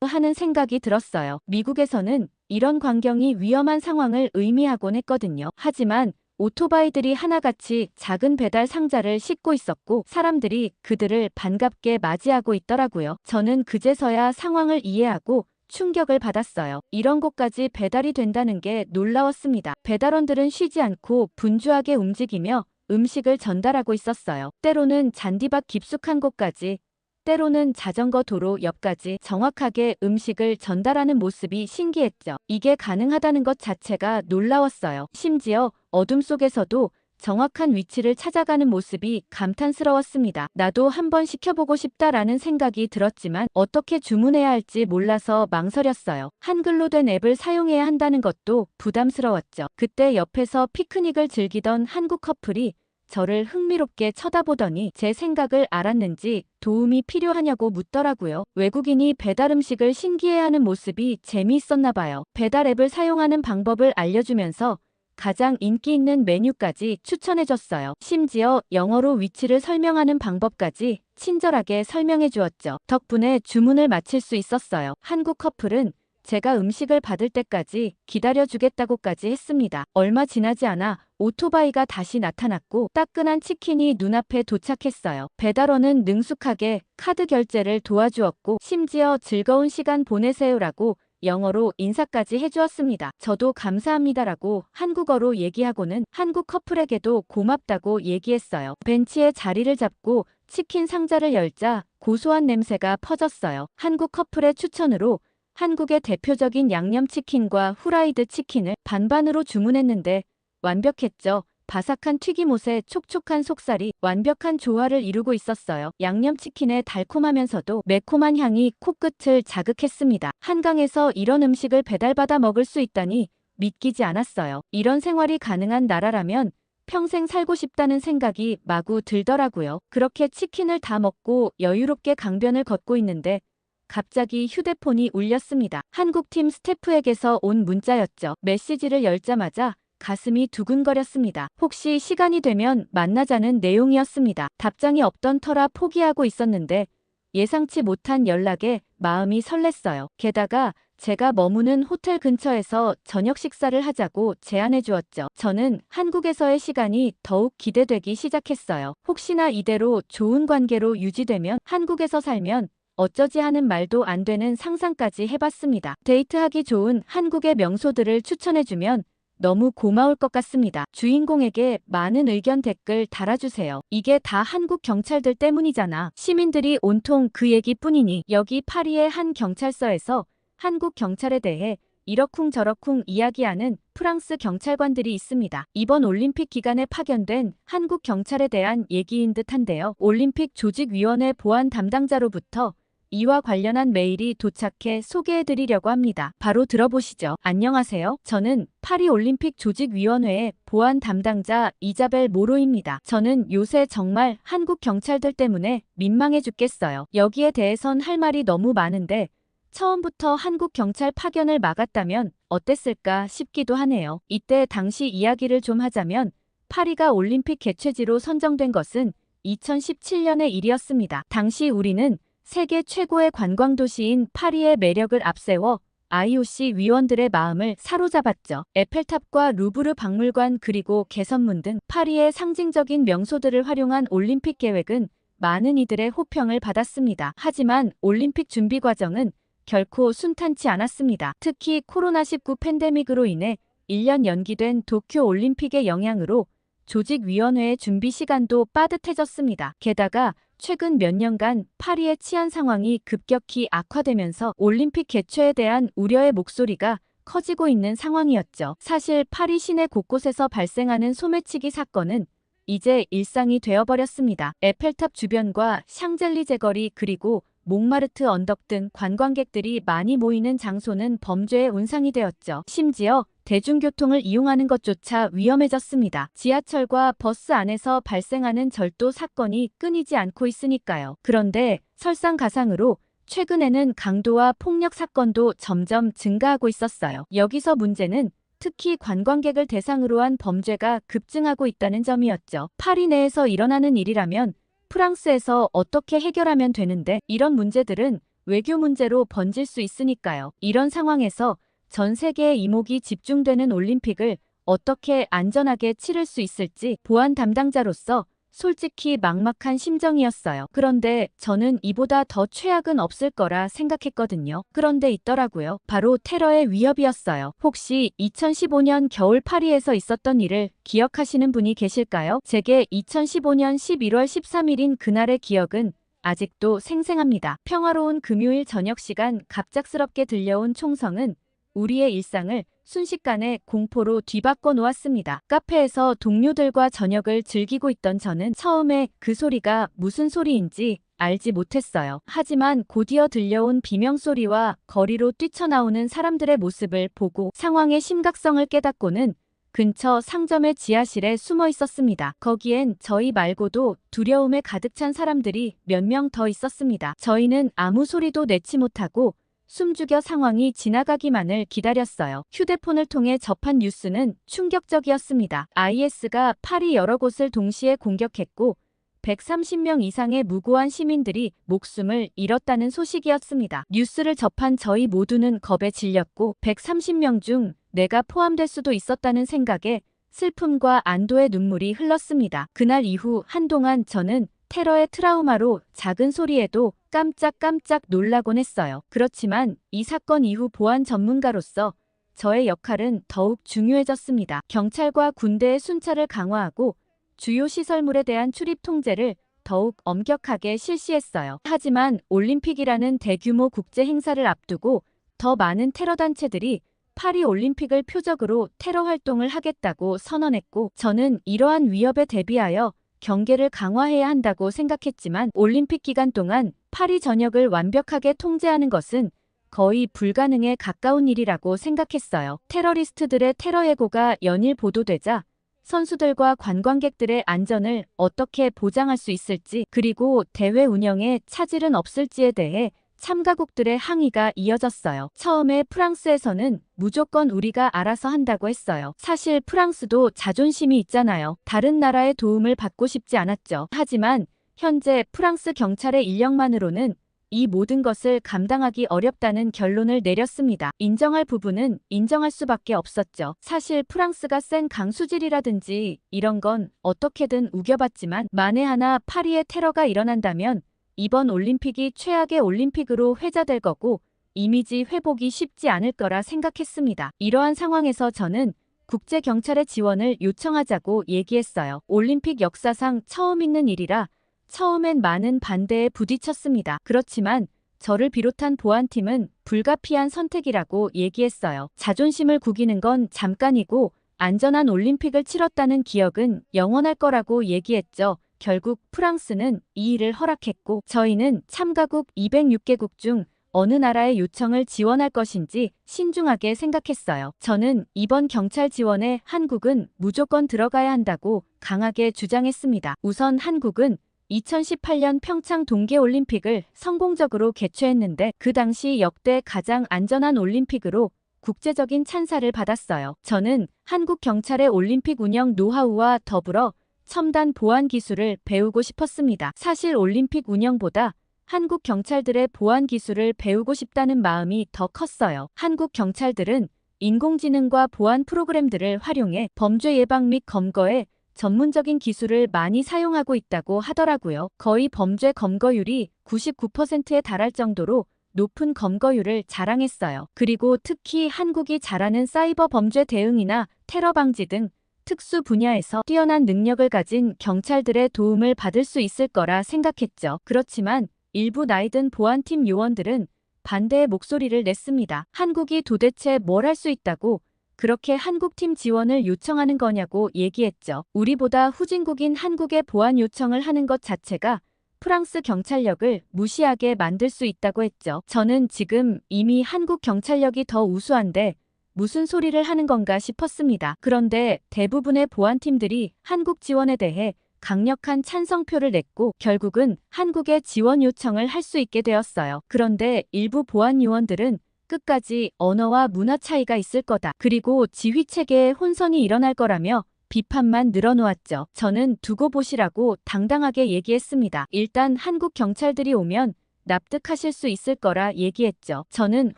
하는 생각이 들었어요. 미국에서는 이런 광경이 위험한 상황을 의미하곤 했거든요. 하지만 오토바이들이 하나같이 작은 배달 상자를 싣고 있었고 사람들이 그들을 반갑게 맞이하고 있더라고요. 저는 그제서야 상황을 이해하고 충격을 받았어요. 이런 곳까지 배달이 된다는 게 놀라웠습니다. 배달원들은 쉬지 않고 분주하게 움직이며 음식을 전달하고 있었어요. 때로는 잔디밭 깊숙한 곳까지, 때로는 자전거 도로 옆까지 정확하게 음식을 전달하는 모습이 신기했죠. 이게 가능하다는 것 자체가 놀라웠어요. 심지어 어둠 속에서도 정확한 위치를 찾아가는 모습이 감탄스러웠습니다. 나도 한번 시켜보고 싶다라는 생각이 들었지만 어떻게 주문해야 할지 몰라서 망설였어요. 한글로 된 앱을 사용해야 한다는 것도 부담스러웠죠. 그때 옆에서 피크닉을 즐기던 한국 커플이 저를 흥미롭게 쳐다보더니 제 생각을 알았는지 도움이 필요하냐고 묻더라고요. 외국인이 배달 음식을 신기해하는 모습이 재미있었나 봐요. 배달 앱을 사용하는 방법을 알려주면서 가장 인기 있는 메뉴까지 추천해줬어요. 심지어 영어로 위치를 설명하는 방법까지 친절하게 설명해 주었죠. 덕분에 주문을 마칠 수 있었어요. 한국 커플은 제가 음식을 받을 때까지 기다려주겠다고까지 했습니다. 얼마 지나지 않아 오토바이가 다시 나타났고 따끈한 치킨이 눈앞에 도착했어요. 배달원은 능숙하게 카드 결제를 도와주었고 심지어 즐거운 시간 보내세요라고 영어로 인사까지 해주었습니다. 저도 감사합니다라고 한국어로 얘기하고는 한국 커플에게도 고맙다고 얘기했어요. 벤치에 자리를 잡고 치킨 상자를 열자 고소한 냄새가 퍼졌어요. 한국 커플의 추천으로 한국의 대표적인 양념치킨과 후라이드 치킨을 반반으로 주문했는데 완벽했죠. 바삭한 튀김옷에 촉촉한 속살이 완벽한 조화를 이루고 있었어요. 양념치킨의 달콤하면서도 매콤한 향이 코끝을 자극했습니다. 한강에서 이런 음식을 배달받아 먹을 수 있다니 믿기지 않았어요. 이런 생활이 가능한 나라라면 평생 살고 싶다는 생각이 마구 들더라고요. 그렇게 치킨을 다 먹고 여유롭게 강변을 걷고 있는데 갑자기 휴대폰이 울렸습니다. 한국팀 스태프에게서 온 문자였죠. 메시지를 열자마자 가슴이 두근거렸습니다. 혹시 시간이 되면 만나자는 내용이었습니다. 답장이 없던 터라 포기하고 있었는데 예상치 못한 연락에 마음이 설렜어요. 게다가 제가 머무는 호텔 근처에서 저녁 식사를 하자고 제안해 주었죠. 저는 한국에서의 시간이 더욱 기대되기 시작했어요. 혹시나 이대로 좋은 관계로 유지되면 한국에서 살면 어쩌지 하는 말도 안 되는 상상까지 해봤습니다. 데이트하기 좋은 한국의 명소들을 추천해주면 너무 고마울 것 같습니다. 주인공에게 많은 의견 댓글 달아주세요. 이게 다 한국 경찰들 때문이잖아. 시민들이 온통 그 얘기뿐이니. 여기 파리의 한 경찰서에서 한국 경찰에 대해 이러쿵저러쿵 이야기하는 프랑스 경찰관들이 있습니다. 이번 올림픽 기간에 파견된 한국 경찰에 대한 얘기인 듯한데요. 올림픽 조직위원회 보안 담당자로부터 이와 관련한 메일이 도착해 소개해드리려고 합니다. 바로 들어보시죠. 안녕하세요. 저는 파리 올림픽 조직위원회의 보안 담당자 이자벨 모로입니다. 저는 요새 정말 한국 경찰들 때문에 민망해 죽겠어요. 여기에 대해선 할 말이 너무 많은데 처음부터 한국 경찰 파견을 막았다면 어땠을까 싶기도 하네요. 이때 당시 이야기를 좀 하자면 파리가 올림픽 개최지로 선정된 것은 2017년의 일이었습니다. 당시 우리는 세계 최고의 관광도시인 파리의 매력을 앞세워 IOC 위원들의 마음을 사로잡았죠. 에펠탑과 루브르 박물관 그리고 개선문 등 파리의 상징적인 명소들을 활용한 올림픽 계획은 많은 이들의 호평을 받았습니다. 하지만 올림픽 준비 과정은 결코 순탄치 않았습니다. 특히 코로나19 팬데믹으로 인해 1년 연기된 도쿄 올림픽의 영향으로 조직위원회의 준비 시간도 빠듯해졌습니다. 게다가 최근 몇 년간 파리의 치안 상황이 급격히 악화되면서 올림픽 개최에 대한 우려의 목소리가 커지고 있는 상황이었죠. 사실 파리 시내 곳곳에서 발생하는 소매치기 사건은 이제 일상이 되어버렸습니다. 에펠탑 주변과 샹젤리제 거리 그리고 몽마르트 언덕 등 관광객들이 많이 모이는 장소는 범죄의 온상이 되었죠. 심지어 대중교통을 이용하는 것조차 위험해졌습니다. 지하철과 버스 안에서 발생하는 절도 사건이 끊이지 않고 있으니까요. 그런데 설상가상으로 최근에는 강도와 폭력 사건도 점점 증가하고 있었어요. 여기서 문제는 특히 관광객을 대상으로 한 범죄가 급증하고 있다는 점이었죠. 파리 내에서 일어나는 일이라면 프랑스에서 어떻게 해결하면 되는데 이런 문제들은 외교 문제로 번질 수 있으니까요. 이런 상황에서 전 세계의 이목이 집중되는 올림픽을 어떻게 안전하게 치를 수 있을지 보안 담당자로서 솔직히 막막한 심정이었어요. 그런데 저는 이보다 더 최악은 없을 거라 생각했거든요. 그런데 있더라고요. 바로 테러의 위협이었어요. 혹시 2015년 겨울 파리에서 있었던 일을 기억하시는 분이 계실까요? 제게 2015년 11월 13일인 그날의 기억은 아직도 생생합니다. 평화로운 금요일 저녁 시간 갑작스럽게 들려온 총성은 우리의 일상을 순식간에 공포로 뒤바꿔 놓았습니다. 카페에서 동료들과 저녁을 즐기고 있던 저는 처음에 그 소리가 무슨 소리인지 알지 못했어요. 하지만 곧이어 들려온 비명소리와 거리로 뛰쳐나오는 사람들의 모습을 보고 상황의 심각성을 깨닫고는 근처 상점의 지하실에 숨어 있었습니다. 거기엔 저희 말고도 두려움에 가득 찬 사람들이 몇 명 더 있었습니다. 저희는 아무 소리도 내지 못하고 숨죽여 상황이 지나가기만을 기다렸어요. 휴대폰을 통해 접한 뉴스는 충격적이었습니다. IS가 파리 여러 곳을 동시에 공격했고 130명 이상의 무고한 시민들이 목숨을 잃었다는 소식이었습니다. 뉴스를 접한 저희 모두는 겁에 질렸고 130명 중 내가 포함될 수도 있었다는 생각에 슬픔과 안도의 눈물이 흘렀습니다. 그날 이후 한동안 저는 테러의 트라우마로 작은 소리에도 깜짝깜짝 놀라곤 했어요. 그렇지만 이 사건 이후 보안 전문가로서 저의 역할은 더욱 중요해졌습니다. 경찰과 군대의 순찰을 강화하고 주요 시설물에 대한 출입 통제를 더욱 엄격하게 실시했어요. 하지만 올림픽이라는 대규모 국제 행사를 앞두고 더 많은 테러 단체들이 파리 올림픽을 표적으로 테러 활동을 하겠다고 선언했고 저는 이러한 위협에 대비하여 경계를 강화해야 한다고 생각했지만 올림픽 기간 동안 파리 전역을 완벽하게 통제하는 것은 거의 불가능에 가까운 일이라고 생각했어요. 테러리스트들의 테러 예고가 연일 보도되자 선수들과 관광객들의 안전을 어떻게 보장할 수 있을지, 그리고 대회 운영에 차질은 없을지에 대해 참가국들의 항의가 이어졌어요. 처음에 프랑스에서는 무조건 우리가 알아서 한다고 했어요. 사실 프랑스도 자존심이 있잖아요. 다른 나라의 도움을 받고 싶지 않았죠. 하지만 현재 프랑스 경찰의 인력만으로는 이 모든 것을 감당하기 어렵다는 결론을 내렸습니다. 인정할 부분은 인정할 수밖에 없었죠. 사실 프랑스가 센 강수질이라든지 이런 건 어떻게든 우겨봤지만, 만에 하나 파리에 테러가 일어난다면 이번 올림픽이 최악의 올림픽으로 회자될 거고 이미지 회복이 쉽지 않을 거라 생각했습니다. 이러한 상황에서 저는 국제경찰의 지원을 요청하자고 얘기했어요. 올림픽 역사상 처음 있는 일이라 처음엔 많은 반대에 부딪혔습니다. 그렇지만 저를 비롯한 보안팀은 불가피한 선택이라고 얘기했어요. 자존심을 구기는 건 잠깐이고 안전한 올림픽을 치렀다는 기억은 영원할 거라고 얘기했죠. 결국 프랑스는 이 일을 허락했고, 저희는 참가국 206개국 중 어느 나라의 요청을 지원할 것인지 신중하게 생각했어요. 저는 이번 경찰 지원에 한국은 무조건 들어가야 한다고 강하게 주장했습니다. 우선 한국은 2018년 평창 동계올림픽을 성공적으로 개최했는데 그 당시 역대 가장 안전한 올림픽으로 국제적인 찬사를 받았어요. 저는 한국 경찰의 올림픽 운영 노하우와 더불어 첨단 보안 기술을 배우고 싶었습니다. 사실 올림픽 운영보다 한국 경찰들의 보안 기술을 배우고 싶다는 마음이 더 컸어요. 한국 경찰들은 인공지능과 보안 프로그램들을 활용해 범죄 예방 및 검거에 전문적인 기술을 많이 사용하고 있다고 하더라고요. 거의 범죄 검거율이 99%에 달할 정도로 높은 검거율을 자랑했어요. 그리고 특히 한국이 잘하는 사이버 범죄 대응이나 테러 방지 등 특수 분야에서 뛰어난 능력을 가진 경찰들의 도움을 받을 수 있을 거라 생각했죠. 그렇지만 일부 나이든 보안팀 요원들은 반대의 목소리를 냈습니다. 한국이 도대체 뭘 할 수 있다고 그렇게 한국팀 지원을 요청하는 거냐고 얘기했죠. 우리보다 후진국인 한국에 보안 요청을 하는 것 자체가 프랑스 경찰력을 무시하게 만들 수 있다고 했죠. 저는 지금 이미 한국 경찰력이 더 우수한데 무슨 소리를 하는 건가 싶었습니다. 그런데 대부분의 보안팀들이 한국 지원에 대해 강력한 찬성표를 냈고 결국은 한국의 지원 요청을 할 수 있게 되었어요. 그런데 일부 보안 요원들은 끝까지 언어와 문화 차이가 있을 거다. 그리고 지휘체계에 혼선이 일어날 거라며 비판만 늘어놓았죠. 저는 두고 보시라고 당당하게 얘기했습니다. 일단 한국 경찰들이 오면 납득하실 수 있을 거라 얘기했죠. 저는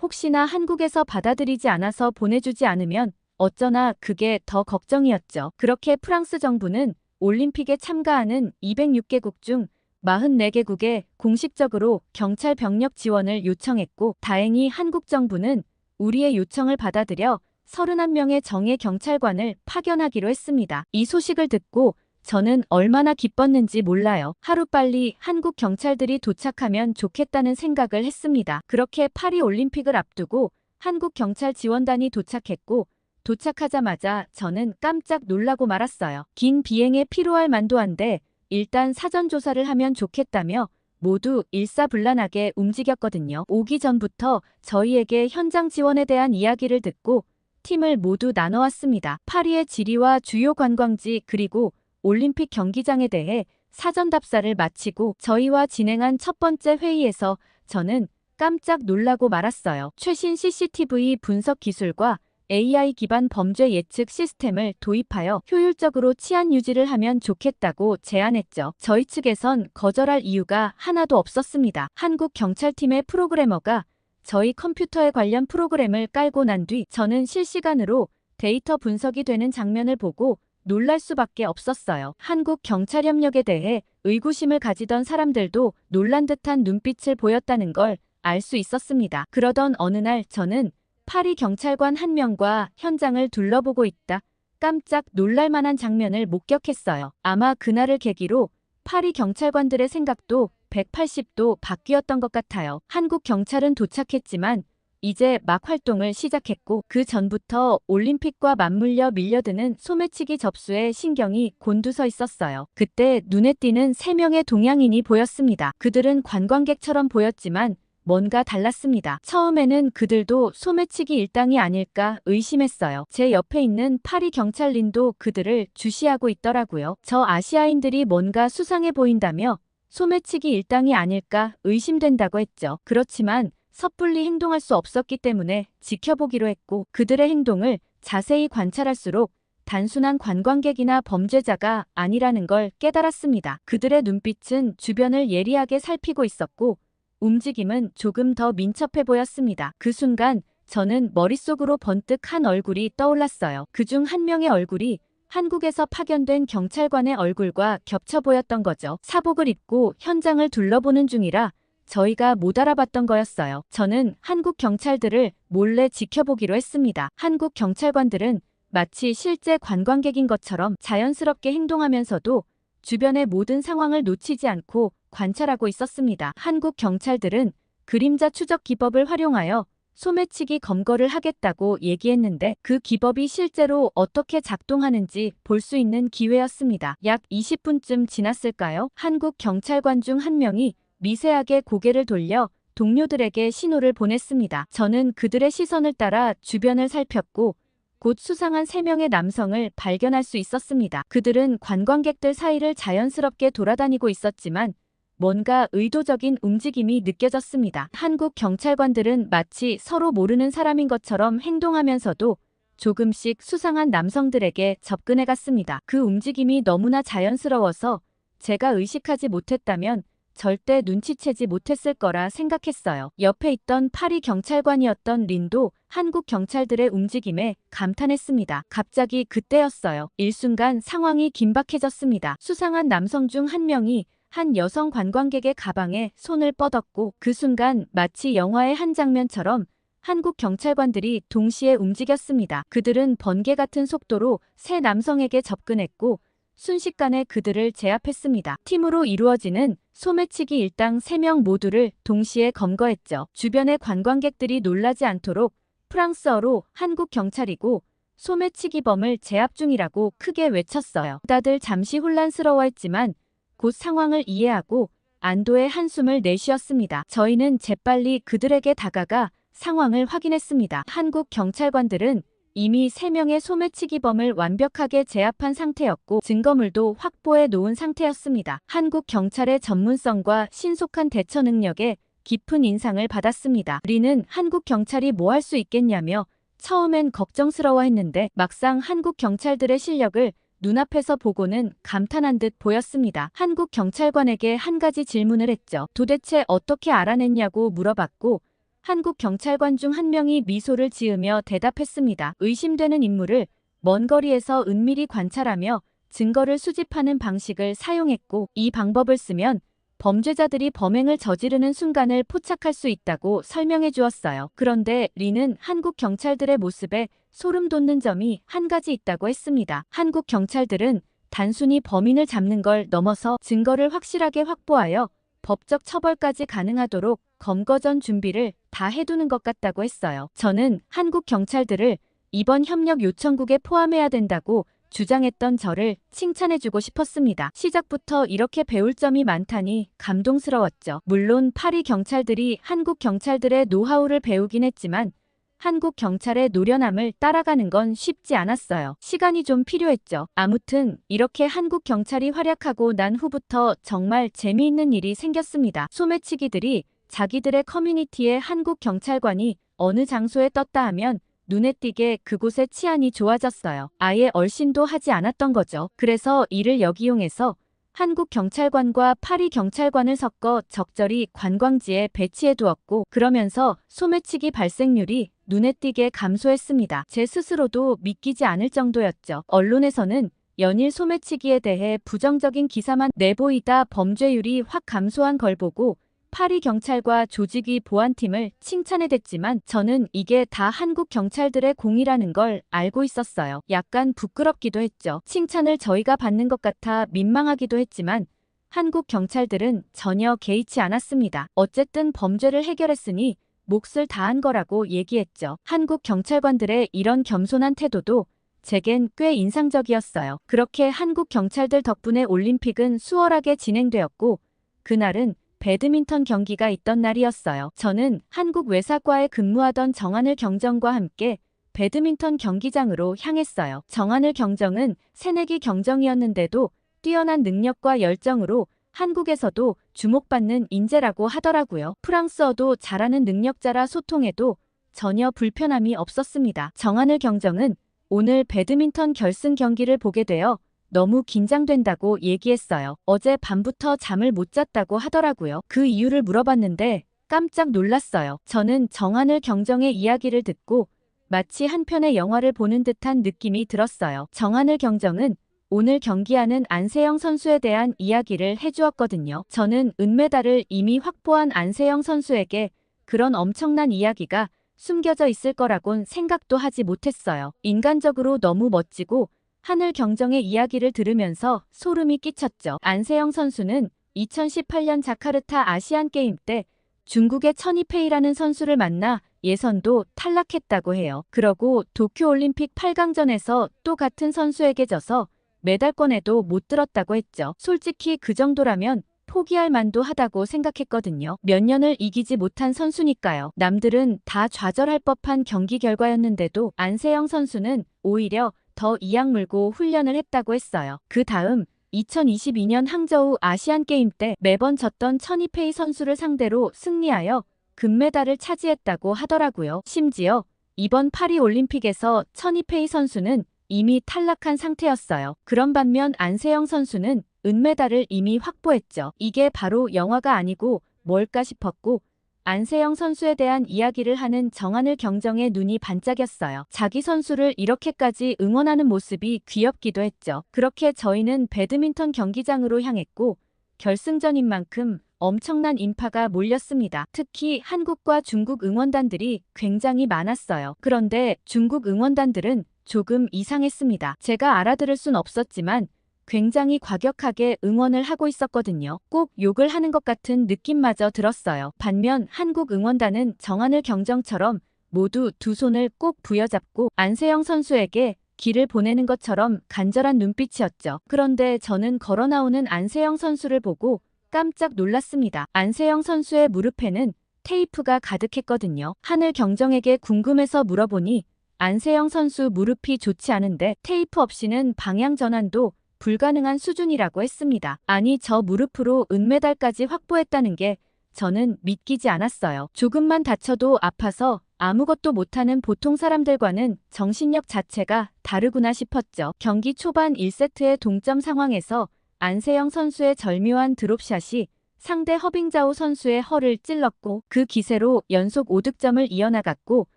혹시나 한국에서 받아들이지 않아서 보내주지 않으면 어쩌나 그게 더 걱정이었죠. 그렇게 프랑스 정부는 올림픽에 참가하는 206개국 중 44개국에 공식적으로 경찰 병력 지원을 요청했고, 다행히 한국 정부는 우리의 요청을 받아들여 31명의 정예 경찰관을 파견하기로 했습니다. 이 소식을 듣고 저는 얼마나 기뻤는지 몰라요. 하루빨리 한국 경찰들이 도착하면 좋겠다는 생각을 했습니다. 그렇게 파리 올림픽을 앞두고 한국 경찰 지원단이 도착했고, 도착하자마자 저는 깜짝 놀라고 말았어요. 긴 비행에 피로할 만도 한데 일단 사전 조사를 하면 좋겠다며 모두 일사불란하게 움직였거든요. 오기 전부터 저희에게 현장 지원에 대한 이야기를 듣고 팀을 모두 나눠왔습니다. 파리의 지리와 주요 관광지 그리고 올림픽 경기장에 대해 사전 답사를 마치고 저희와 진행한 첫 번째 회의에서 저는 깜짝 놀라고 말았어요. 최신 CCTV 분석 기술과 AI 기반 범죄 예측 시스템을 도입하여 효율적으로 치안 유지를 하면 좋겠다고 제안했죠. 저희 측에선 거절할 이유가 하나도 없었습니다. 한국 경찰팀의 프로그래머가 저희 컴퓨터에 관련 프로그램을 깔고 난 뒤 저는 실시간으로 데이터 분석이 되는 장면을 보고 놀랄 수밖에 없었어요. 한국 경찰 협력에 대해 의구심을 가지던 사람들도 놀란 듯한 눈빛을 보였다는 걸 알 수 있었습니다. 그러던 어느 날 저는 파리 경찰관 한 명과 현장을 둘러보고 있다 깜짝 놀랄 만한 장면을 목격했어요. 아마 그날을 계기로 파리 경찰관들의 생각도 180도 바뀌었던 것 같아요. 한국 경찰은 도착했지만 이제 막 활동을 시작했고, 그 전부터 올림픽과 맞물려 밀려드는 소매치기 접수에 신경이 곤두서 있었어요. 그때 눈에 띄는 3명의 동양인이 보였습니다. 그들은 관광객처럼 보였지만 뭔가 달랐습니다. 처음에는 그들도 소매치기 일당이 아닐까 의심했어요. 제 옆에 있는 파리 경찰린도 그들을 주시하고 있더라고요. 저 아시아인들이 뭔가 수상해 보인다며 소매치기 일당이 아닐까 의심된다고 했죠. 그렇지만 섣불리 행동할 수 없었기 때문에 지켜보기로 했고, 그들의 행동을 자세히 관찰할수록 단순한 관광객이나 범죄자가 아니라는 걸 깨달았습니다. 그들의 눈빛은 주변을 예리하게 살피고 있었고 움직임은 조금 더 민첩해 보였습니다. 그 순간 저는 머릿속으로 번뜩 한 얼굴이 떠올랐어요. 그중 한 명의 얼굴이 한국에서 파견된 경찰관의 얼굴과 겹쳐 보였던 거죠. 사복을 입고 현장을 둘러보는 중이라 저희가 못 알아봤던 거였어요. 저는 한국 경찰들을 몰래 지켜보기로 했습니다. 한국 경찰관들은 마치 실제 관광객인 것처럼 자연스럽게 행동하면서도 주변의 모든 상황을 놓치지 않고 관찰하고 있었습니다. 한국 경찰들은 그림자 추적 기법을 활용하여 소매치기 검거를 하겠다고 얘기했는데 그 기법이 실제로 어떻게 작동하는지 볼 수 있는 기회였습니다. 약 20분쯤 지났을까요? 한국 경찰관 중 한 명이 미세하게 고개를 돌려 동료들에게 신호를 보냈습니다. 저는 그들의 시선을 따라 주변을 살폈고 곧 수상한 3명의 남성을 발견할 수 있었습니다. 그들은 관광객들 사이를 자연스럽게 돌아다니고 있었지만 뭔가 의도적인 움직임이 느껴졌습니다. 한국 경찰관들은 마치 서로 모르는 사람인 것처럼 행동하면서도 조금씩 수상한 남성들에게 접근해 갔습니다. 그 움직임이 너무나 자연스러워서 제가 의식하지 못했다면 절대 눈치채지 못했을 거라 생각했어요. 옆에 있던 파리 경찰관이었던 린도 한국 경찰들의 움직임에 감탄했습니다. 갑자기 그때였어요. 일순간 상황이 긴박해졌습니다. 수상한 남성 중 한 명이 한 여성 관광객의 가방에 손을 뻗었고 그 순간 마치 영화의 한 장면처럼 한국 경찰관들이 동시에 움직였습니다. 그들은 번개 같은 속도로 세 남성에게 접근했고 순식간에 그들을 제압했습니다. 팀으로 이루어지는 소매치기 일당 3명 모두를 동시에 검거했죠. 주변의 관광객들이 놀라지 않도록 프랑스어로 한국 경찰이고 소매치기범을 제압 중이라고 크게 외쳤어요. 다들 잠시 혼란스러워했지만 곧 상황을 이해하고 안도의 한숨을 내쉬었습니다. 저희는 재빨리 그들에게 다가가 상황을 확인했습니다. 한국 경찰관들은 이미 3명의 소매치기범을 완벽하게 제압한 상태였고 증거물도 확보해 놓은 상태였습니다. 한국 경찰의 전문성과 신속한 대처 능력에 깊은 인상을 받았습니다. 린은 한국 경찰이 뭐 할 수 있겠냐며 처음엔 걱정스러워했는데 막상 한국 경찰들의 실력을 눈앞에서 보고는 감탄한 듯 보였습니다. 한국 경찰관에게 한 가지 질문을 했죠. 도대체 어떻게 알아냈냐고 물어봤고 한국 경찰관 중 한 명이 미소를 지으며 대답했습니다. 의심되는 인물을 먼 거리에서 은밀히 관찰하며 증거를 수집하는 방식을 사용했고 이 방법을 쓰면 범죄자들이 범행을 저지르는 순간을 포착할 수 있다고 설명해 주었어요. 그런데 린은 한국 경찰들의 모습에 소름 돋는 점이 한 가지 있다고 했습니다. 한국 경찰들은 단순히 범인을 잡는 걸 넘어서 증거를 확실하게 확보하여 법적 처벌까지 가능하도록 검거 전 준비를 다 해두는 것 같다고 했어요. 저는 한국 경찰들을 이번 협력 요청국에 포함해야 된다고 주장했던 저를 칭찬해주고 싶었습니다. 시작부터 이렇게 배울 점이 많다니 감동스러웠죠. 물론 파리 경찰들이 한국 경찰들의 노하우를 배우긴 했지만 한국 경찰의 노련함을 따라가는 건 쉽지 않았어요. 시간이 좀 필요했죠. 아무튼 이렇게 한국 경찰이 활약하고 난 후부터 정말 재미있는 일이 생겼습니다. 소매치기들이 자기들의 커뮤니티에 한국 경찰관이 어느 장소에 떴다 하면 눈에 띄게 그곳의 치안이 좋아졌어요. 아예 얼씬도 하지 않았던 거죠. 그래서 이를 역이용해서 한국 경찰관과 파리 경찰관을 섞어 적절히 관광지에 배치해 두었고 그러면서 소매치기 발생률이 눈에 띄게 감소했습니다. 제 스스로도 믿기지 않을 정도였죠. 언론에서는 연일 소매치기에 대해 부정적인 기사만 내보이다 범죄율이 확 감소한 걸 보고 파리 경찰과 조직위 보안팀을 칭찬해댔지만 저는 이게 다 한국 경찰들의 공이라는 걸 알고 있었어요. 약간 부끄럽기도 했죠. 칭찬을 저희가 받는 것 같아 민망하기도 했지만 한국 경찰들은 전혀 개의치 않았습니다. 어쨌든 범죄를 해결했으니 몫을 다한 거라고 얘기했죠. 한국 경찰관들의 이런 겸손한 태도도 제겐 꽤 인상적이었어요. 그렇게 한국 경찰들 덕분에 올림픽은 수월하게 진행되었고 그날은 배드민턴 경기가 있던 날이었어요. 저는 한국 외사과에 근무하던 정하늘 경정과 함께 배드민턴 경기장으로 향했어요. 정하늘 경정은 새내기 경정이었는데도 뛰어난 능력과 열정으로 한국에서도 주목받는 인재라고 하더라고요. 프랑스어도 잘하는 능력자라 소통에도 전혀 불편함이 없었습니다. 정하늘 경정은 오늘 배드민턴 결승 경기를 보게 되어 너무 긴장된다고 얘기했어요. 어제 밤부터 잠을 못 잤다고 하더라고요. 그 이유를 물어봤는데 깜짝 놀랐어요. 저는 정하늘 경정의 이야기를 듣고 마치 한 편의 영화를 보는 듯한 느낌이 들었어요. 정하늘 경정은 오늘 경기하는 안세영 선수에 대한 이야기를 해주었거든요. 저는 은메달을 이미 확보한 안세영 선수에게 그런 엄청난 이야기가 숨겨져 있을 거라곤 생각도 하지 못했어요. 인간적으로 너무 멋지고 하늘 경정의 이야기를 들으면서 소름이 끼쳤죠. 안세영 선수는 2018년 자카르타 아시안게임 때 중국의 천이페이라는 선수를 만나 예선도 탈락했다고 해요. 그러고 도쿄올림픽 8강전에서 또 같은 선수에게 져서 메달권에도 못 들었다고 했죠. 솔직히 그 정도라면 포기할 만도 하다고 생각했거든요. 몇 년을 이기지 못한 선수니까요. 남들은 다 좌절할 법한 경기 결과였는데도 안세영 선수는 오히려 더 이악 물고 훈련을 했다고 했어요. 그 다음 2022년 항저우 아시안게임 때 매번 졌던 천이페이 선수를 상대로 승리하여 금메달을 차지했다고 하더라고요. 심지어 이번 파리올림픽에서 천이페이 선수는 이미 탈락한 상태였어요. 그런 반면 안세영 선수는 은메달을 이미 확보했죠. 이게 바로 영화가 아니고 뭘까 싶었고 안세영 선수에 대한 이야기를 하는 정하늘 경정의 눈이 반짝였어요. 자기 선수를 이렇게까지 응원하는 모습이 귀엽기도 했죠. 그렇게 저희는 배드민턴 경기장으로 향했고 결승전인 만큼 엄청난 인파가 몰렸습니다. 특히 한국과 중국 응원단들이 굉장히 많았어요. 그런데 중국 응원단들은 조금 이상했습니다. 제가 알아들을 순 없었지만 굉장히 과격하게 응원을 하고 있었거든요. 꼭 욕을 하는 것 같은 느낌마저 들었어요. 반면 한국 응원단은 정하늘 경정처럼 모두 두 손을 꼭 부여잡고 안세영 선수에게 기를 보내는 것처럼 간절한 눈빛이었죠. 그런데 저는 걸어 나오는 안세영 선수를 보고 깜짝 놀랐습니다. 안세영 선수의 무릎에는 테이프가 가득했거든요. 하늘 경정에게 궁금해서 물어보니 안세영 선수 무릎이 좋지 않은데 테이프 없이는 방향 전환도 불가능한 수준이라고 했습니다. 아니 저 무릎으로 은메달까지 확보했다는 게 저는 믿기지 않았어요. 조금만 다쳐도 아파서 아무것도 못하는 보통 사람들과는 정신력 자체가 다르구나 싶었죠. 경기 초반 1세트의 동점 상황에서 안세영 선수의 절묘한 드롭샷이 상대 허빙자오 선수의 허를 찔렀고 그 기세로 연속 5득점을 이어나갔고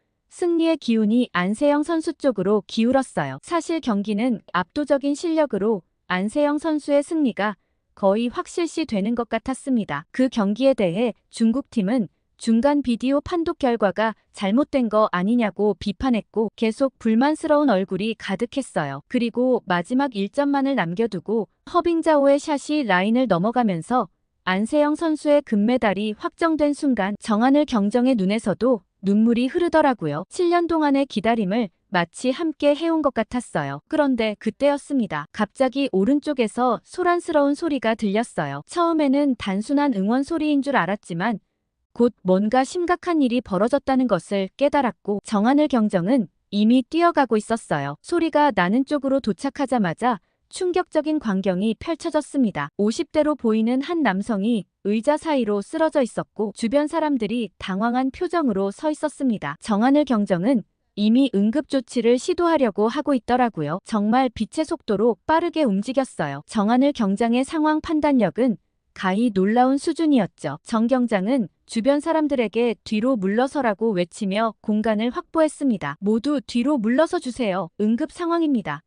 승리의 기운이 안세영 선수 쪽으로 기울었어요. 사실 경기는 압도적인 실력으로 안세영 선수의 승리가 거의 확실시 되는 것 같았습니다. 그 경기에 대해 중국팀은 중간 비디오 판독 결과가 잘못된 거 아니냐고 비판했고 계속 불만스러운 얼굴이 가득했어요. 그리고 마지막 1점만을 남겨두고 허빙자오의 샷이 라인을 넘어가면서 안세영 선수의 금메달이 확정된 순간 정하늘 경정의 눈에서도 눈물이 흐르더라고요. 7년 동안의 기다림을 마치 함께 해온 것 같았어요. 그런데 그때였습니다. 갑자기 오른쪽에서 소란스러운 소리가 들렸어요. 처음에는 단순한 응원 소리인 줄 알았지만 곧 뭔가 심각한 일이 벌어졌다는 것을 깨달았고 정하늘 경정은 이미 뛰어가고 있었어요. 소리가 나는 쪽으로 도착하자마자 충격적인 광경이 펼쳐졌습니다. 50대로 보이는 한 남성이 의자 사이로 쓰러져 있었고 주변 사람들이 당황한 표정으로 서 있었습니다. 정하늘 경정은 이미 응급조치를 시도하려고 하고 있더라고요. 정말 빛의 속도로 빠르게 움직였어요. 정하늘 경장의 상황 판단력은 가히 놀라운 수준이었죠. 정 경장은 주변 사람들에게 뒤로 물러서라고 외치며 공간을 확보했습니다. 모두 뒤로 물러서 주세요. 응급 상황입니다.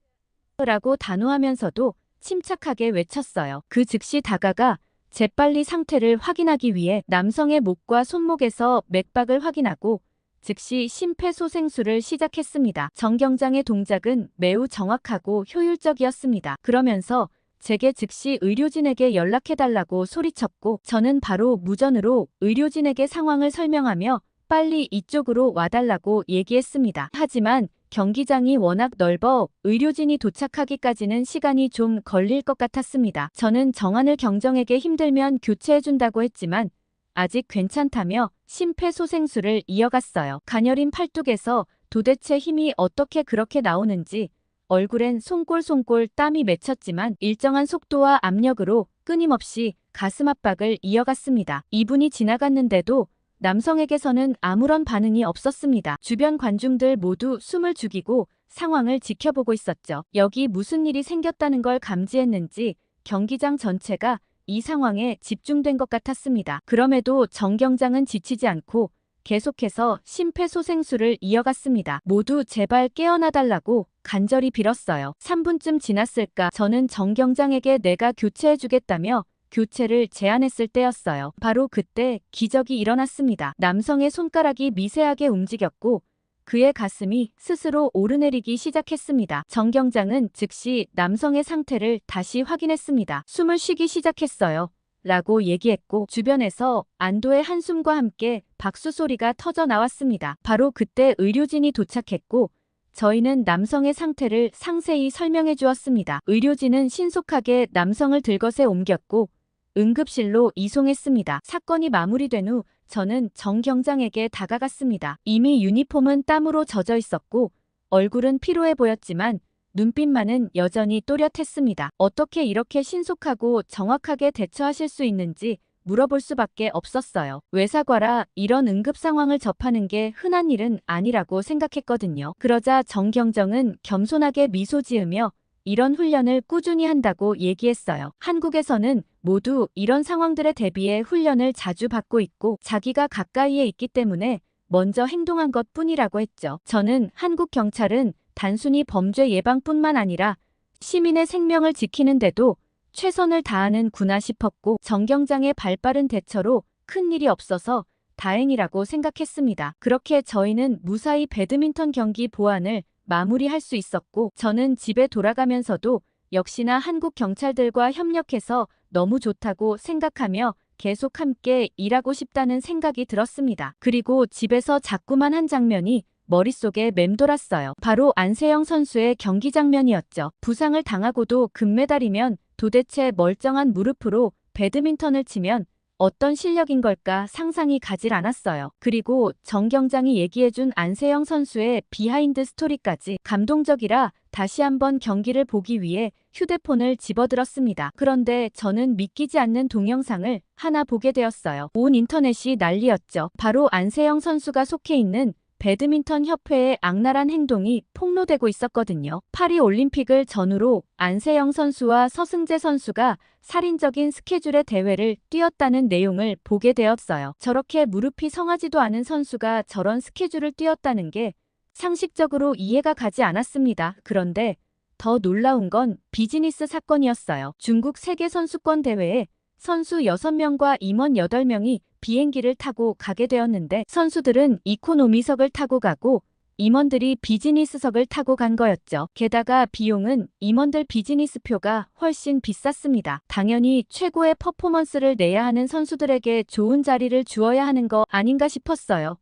라고 단호하면서도 침착하게 외쳤어요. 그 즉시 다가가 재빨리 상태를 확인하기 위해 남성의 목과 손목에서 맥박을 확인하고 즉시 심폐소생술을 시작했습니다. 정 경장의 동작은 매우 정확하고 효율적이었습니다. 그러면서 제게 즉시 의료진에게 연락해달라고 소리쳤고 저는 바로 무전으로 의료진에게 상황을 설명하며 빨리 이쪽으로 와달라고 얘기했습니다. 하지만 경기장이 워낙 넓어 의료진이 도착하기까지는 시간이 좀 걸릴 것 같았습니다. 저는 정한을 경정에게 힘들면 교체해준다고 했지만 아직 괜찮다며 심폐소생술을 이어갔어요. 가녀린 팔뚝에서 도대체 힘이 어떻게 그렇게 나오는지 얼굴엔 송골송골 땀이 맺혔지만 일정한 속도와 압력으로 끊임없이 가슴 압박을 이어갔습니다. 2분이 지나갔는데도 남성에게서는 아무런 반응이 없었습니다. 주변 관중들 모두 숨을 죽이고 상황을 지켜보고 있었죠. 여기 무슨 일이 생겼다는 걸 감지했는지 경기장 전체가 이 상황에 집중된 것 같았습니다. 그럼에도 정경장은 지치지 않고 계속해서 심폐소생술을 이어갔습니다. 모두 제발 깨어나달라고 간절히 빌었어요. 3분쯤 지났을까 저는 정경장에게 내가 교체해주겠다며 교체를 제안했을 때였어요. 바로 그때 기적이 일어났습니다. 남성의 손가락이 미세하게 움직였고 그의 가슴이 스스로 오르내리기 시작했습니다. 정경장은 즉시 남성의 상태를 다시 확인했습니다. 숨을 쉬기 시작했어요. 라고 얘기했고 주변에서 안도의 한숨과 함께 박수 소리가 터져 나왔습니다. 바로 그때 의료진이 도착했고 저희는 남성의 상태를 상세히 설명해 주었습니다. 의료진은 신속하게 남성을 들것에 옮겼고 응급실로 이송했습니다. 사건이 마무리된 후 저는 정 경장에게 다가갔습니다. 이미 유니폼은 땀으로 젖어 있었고 얼굴은 피로해 보였지만 눈빛만은 여전히 또렷했습니다. 어떻게 이렇게 신속하고 정확하게 대처하실 수 있는지 물어볼 수밖에 없었어요. 외사과라 이런 응급 상황을 접하는 게 흔한 일은 아니라고 생각했거든요. 그러자 정경정은 겸손하게 미소 지으며 이런 훈련을 꾸준히 한다고 얘기했어요. 한국에서는 모두 이런 상황들에 대비해 훈련을 자주 받고 있고 자기가 가까이에 있기 때문에 먼저 행동한 것뿐이라고 했죠. 저는 한국 경찰은 단순히 범죄 예방뿐만 아니라 시민의 생명을 지키는데도 최선을 다하는구나 싶었고 정경장의 발빠른 대처로 큰일이 없어서 다행이라고 생각했습니다. 그렇게 저희는 무사히 배드민턴 경기 보안을 마무리할 수 있었고 저는 집에 돌아가면서도 역시나 한국 경찰들과 협력해서 너무 좋다고 생각하며 계속 함께 일하고 싶다는 생각이 들었습니다. 그리고 집에서 자꾸만 한 장면이 머릿속에 맴돌았어요. 바로 안세영 선수의 경기 장면이었죠. 부상을 당하고도 금메달이면 도대체 멀쩡한 무릎으로 배드민턴을 치면 어떤 실력인 걸까 상상이 가질 않았어요. 그리고 정경장이 얘기해준 안세영 선수의 비하인드 스토리까지 감동적이라 다시 한번 경기를 보기 위해 휴대폰을 집어들었습니다. 그런데 저는 믿기지 않는 동영상을 하나 보게 되었어요. 온 인터넷이 난리였죠. 바로 안세영 선수가 속해 있는 배드민턴 협회의 악랄한 행동이 폭로되고 있었거든요. 파리 올림픽을 전후로 안세영 선수와 서승재 선수가 살인적인 스케줄의 대회를 뛰었다는 내용을 보게 되었어요. 저렇게 무릎이 성하지도 않은 선수가 저런 스케줄을 뛰었다는 게 상식적으로 이해가 가지 않았습니다. 그런데 더 놀라운 건 비즈니스 사건이었어요. 중국 세계선수권 대회에 선수 6명과 임원 8명이 비행기를 타고 가게 되었는데 선수들은 이코노미석을 타고 가고 임원들이 비즈니스석을 타고 간 거였죠. 게다가 비용은 임원들 비즈니스표가 훨씬 비쌌습니다. 당연히 최고의 퍼포먼스를 내야 하는 선수들에게 좋은 자리를 주어야 하는 거 아닌가 싶었어요.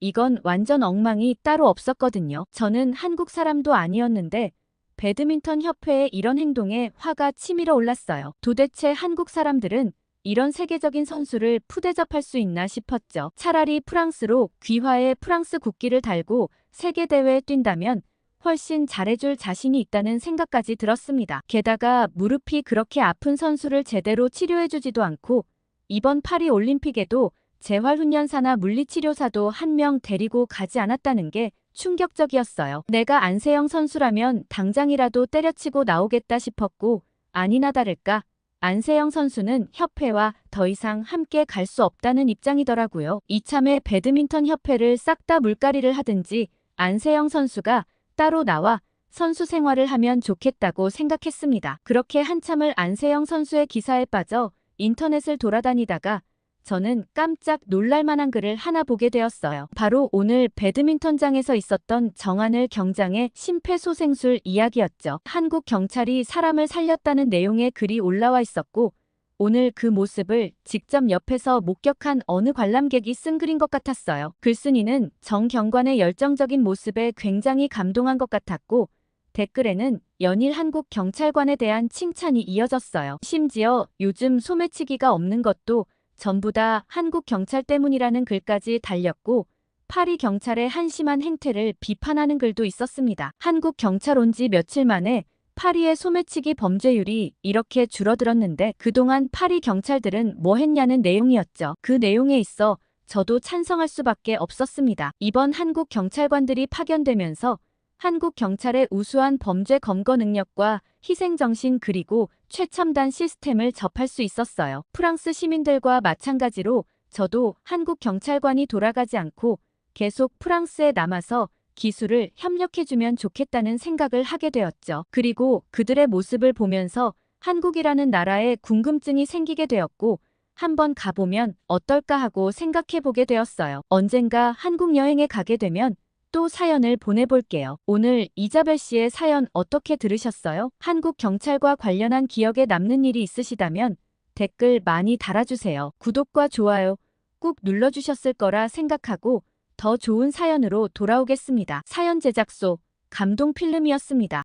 이건 완전 엉망이 따로 없었거든요. 저는 한국 사람도 아니었는데 배드민턴 협회의 이런 행동에 화가 치밀어 올랐어요. 도대체 한국 사람들은 이런 세계적인 선수를 푸대접할 수 있나 싶었죠. 차라리 프랑스로 귀화의 프랑스 국기를 달고 세계대회에 뛴다면 훨씬 잘해줄 자신이 있다는 생각까지 들었습니다. 게다가 무릎이 그렇게 아픈 선수를 제대로 치료해주지도 않고 이번 파리 올림픽에도 재활훈련사나 물리치료사도 한 명 데리고 가지 않았다는 게 충격적이었어요. 내가 안세영 선수라면 당장이라도 때려치고 나오겠다 싶었고 아니나 다를까 안세영 선수는 협회와 더 이상 함께 갈 수 없다는 입장이더라고요. 이참에 배드민턴 협회를 싹 다 물갈이를 하든지 안세영 선수가 따로 나와 선수 생활을 하면 좋겠다고 생각했습니다. 그렇게 한참을 안세영 선수의 기사에 빠져 인터넷을 돌아다니다가 저는 깜짝 놀랄만한 글을 하나 보게 되었어요. 바로 오늘 배드민턴장에서 있었던 정한을 경장의 심폐소생술 이야기였죠. 한국 경찰이 사람을 살렸다는 내용의 글이 올라와 있었고 오늘 그 모습을 직접 옆에서 목격한 어느 관람객이 쓴 글인 것 같았어요. 글쓴이는 정경관의 열정적인 모습에 굉장히 감동한 것 같았고 댓글에는 연일 한국 경찰관에 대한 칭찬이 이어졌어요. 심지어 요즘 소매치기가 없는 것도 전부 다 한국 경찰 때문이라는 글까지 달렸고 파리 경찰의 한심한 행태를 비판하는 글도 있었습니다. 한국 경찰 온 지 며칠 만에 파리의 소매치기 범죄율이 이렇게 줄어들었는데 그동안 파리 경찰들은 뭐 했냐는 내용이었죠. 그 내용에 있어 저도 찬성할 수밖에 없었습니다. 이번 한국 경찰관들이 파견되면서 한국 경찰의 우수한 범죄 검거 능력과 희생정신 그리고 최첨단 시스템을 접할 수 있었어요. 프랑스 시민들과 마찬가지로 저도 한국 경찰관이 돌아가지 않고 계속 프랑스에 남아서 기술을 협력해주면 좋겠다는 생각을 하게 되었죠. 그리고 그들의 모습을 보면서 한국이라는 나라에 궁금증이 생기게 되었고 한번 가보면 어떨까 하고 생각해보게 되었어요. 언젠가 한국 여행에 가게 되면 또 사연을 보내볼게요. 오늘 이자벨 씨의 사연 어떻게 들으셨어요? 한국 경찰과 관련한 기억에 남는 일이 있으시다면 댓글 많이 달아주세요. 구독과 좋아요 꾹 눌러주셨을 거라 생각하고 더 좋은 사연으로 돌아오겠습니다. 사연 제작소 감동필름이었습니다.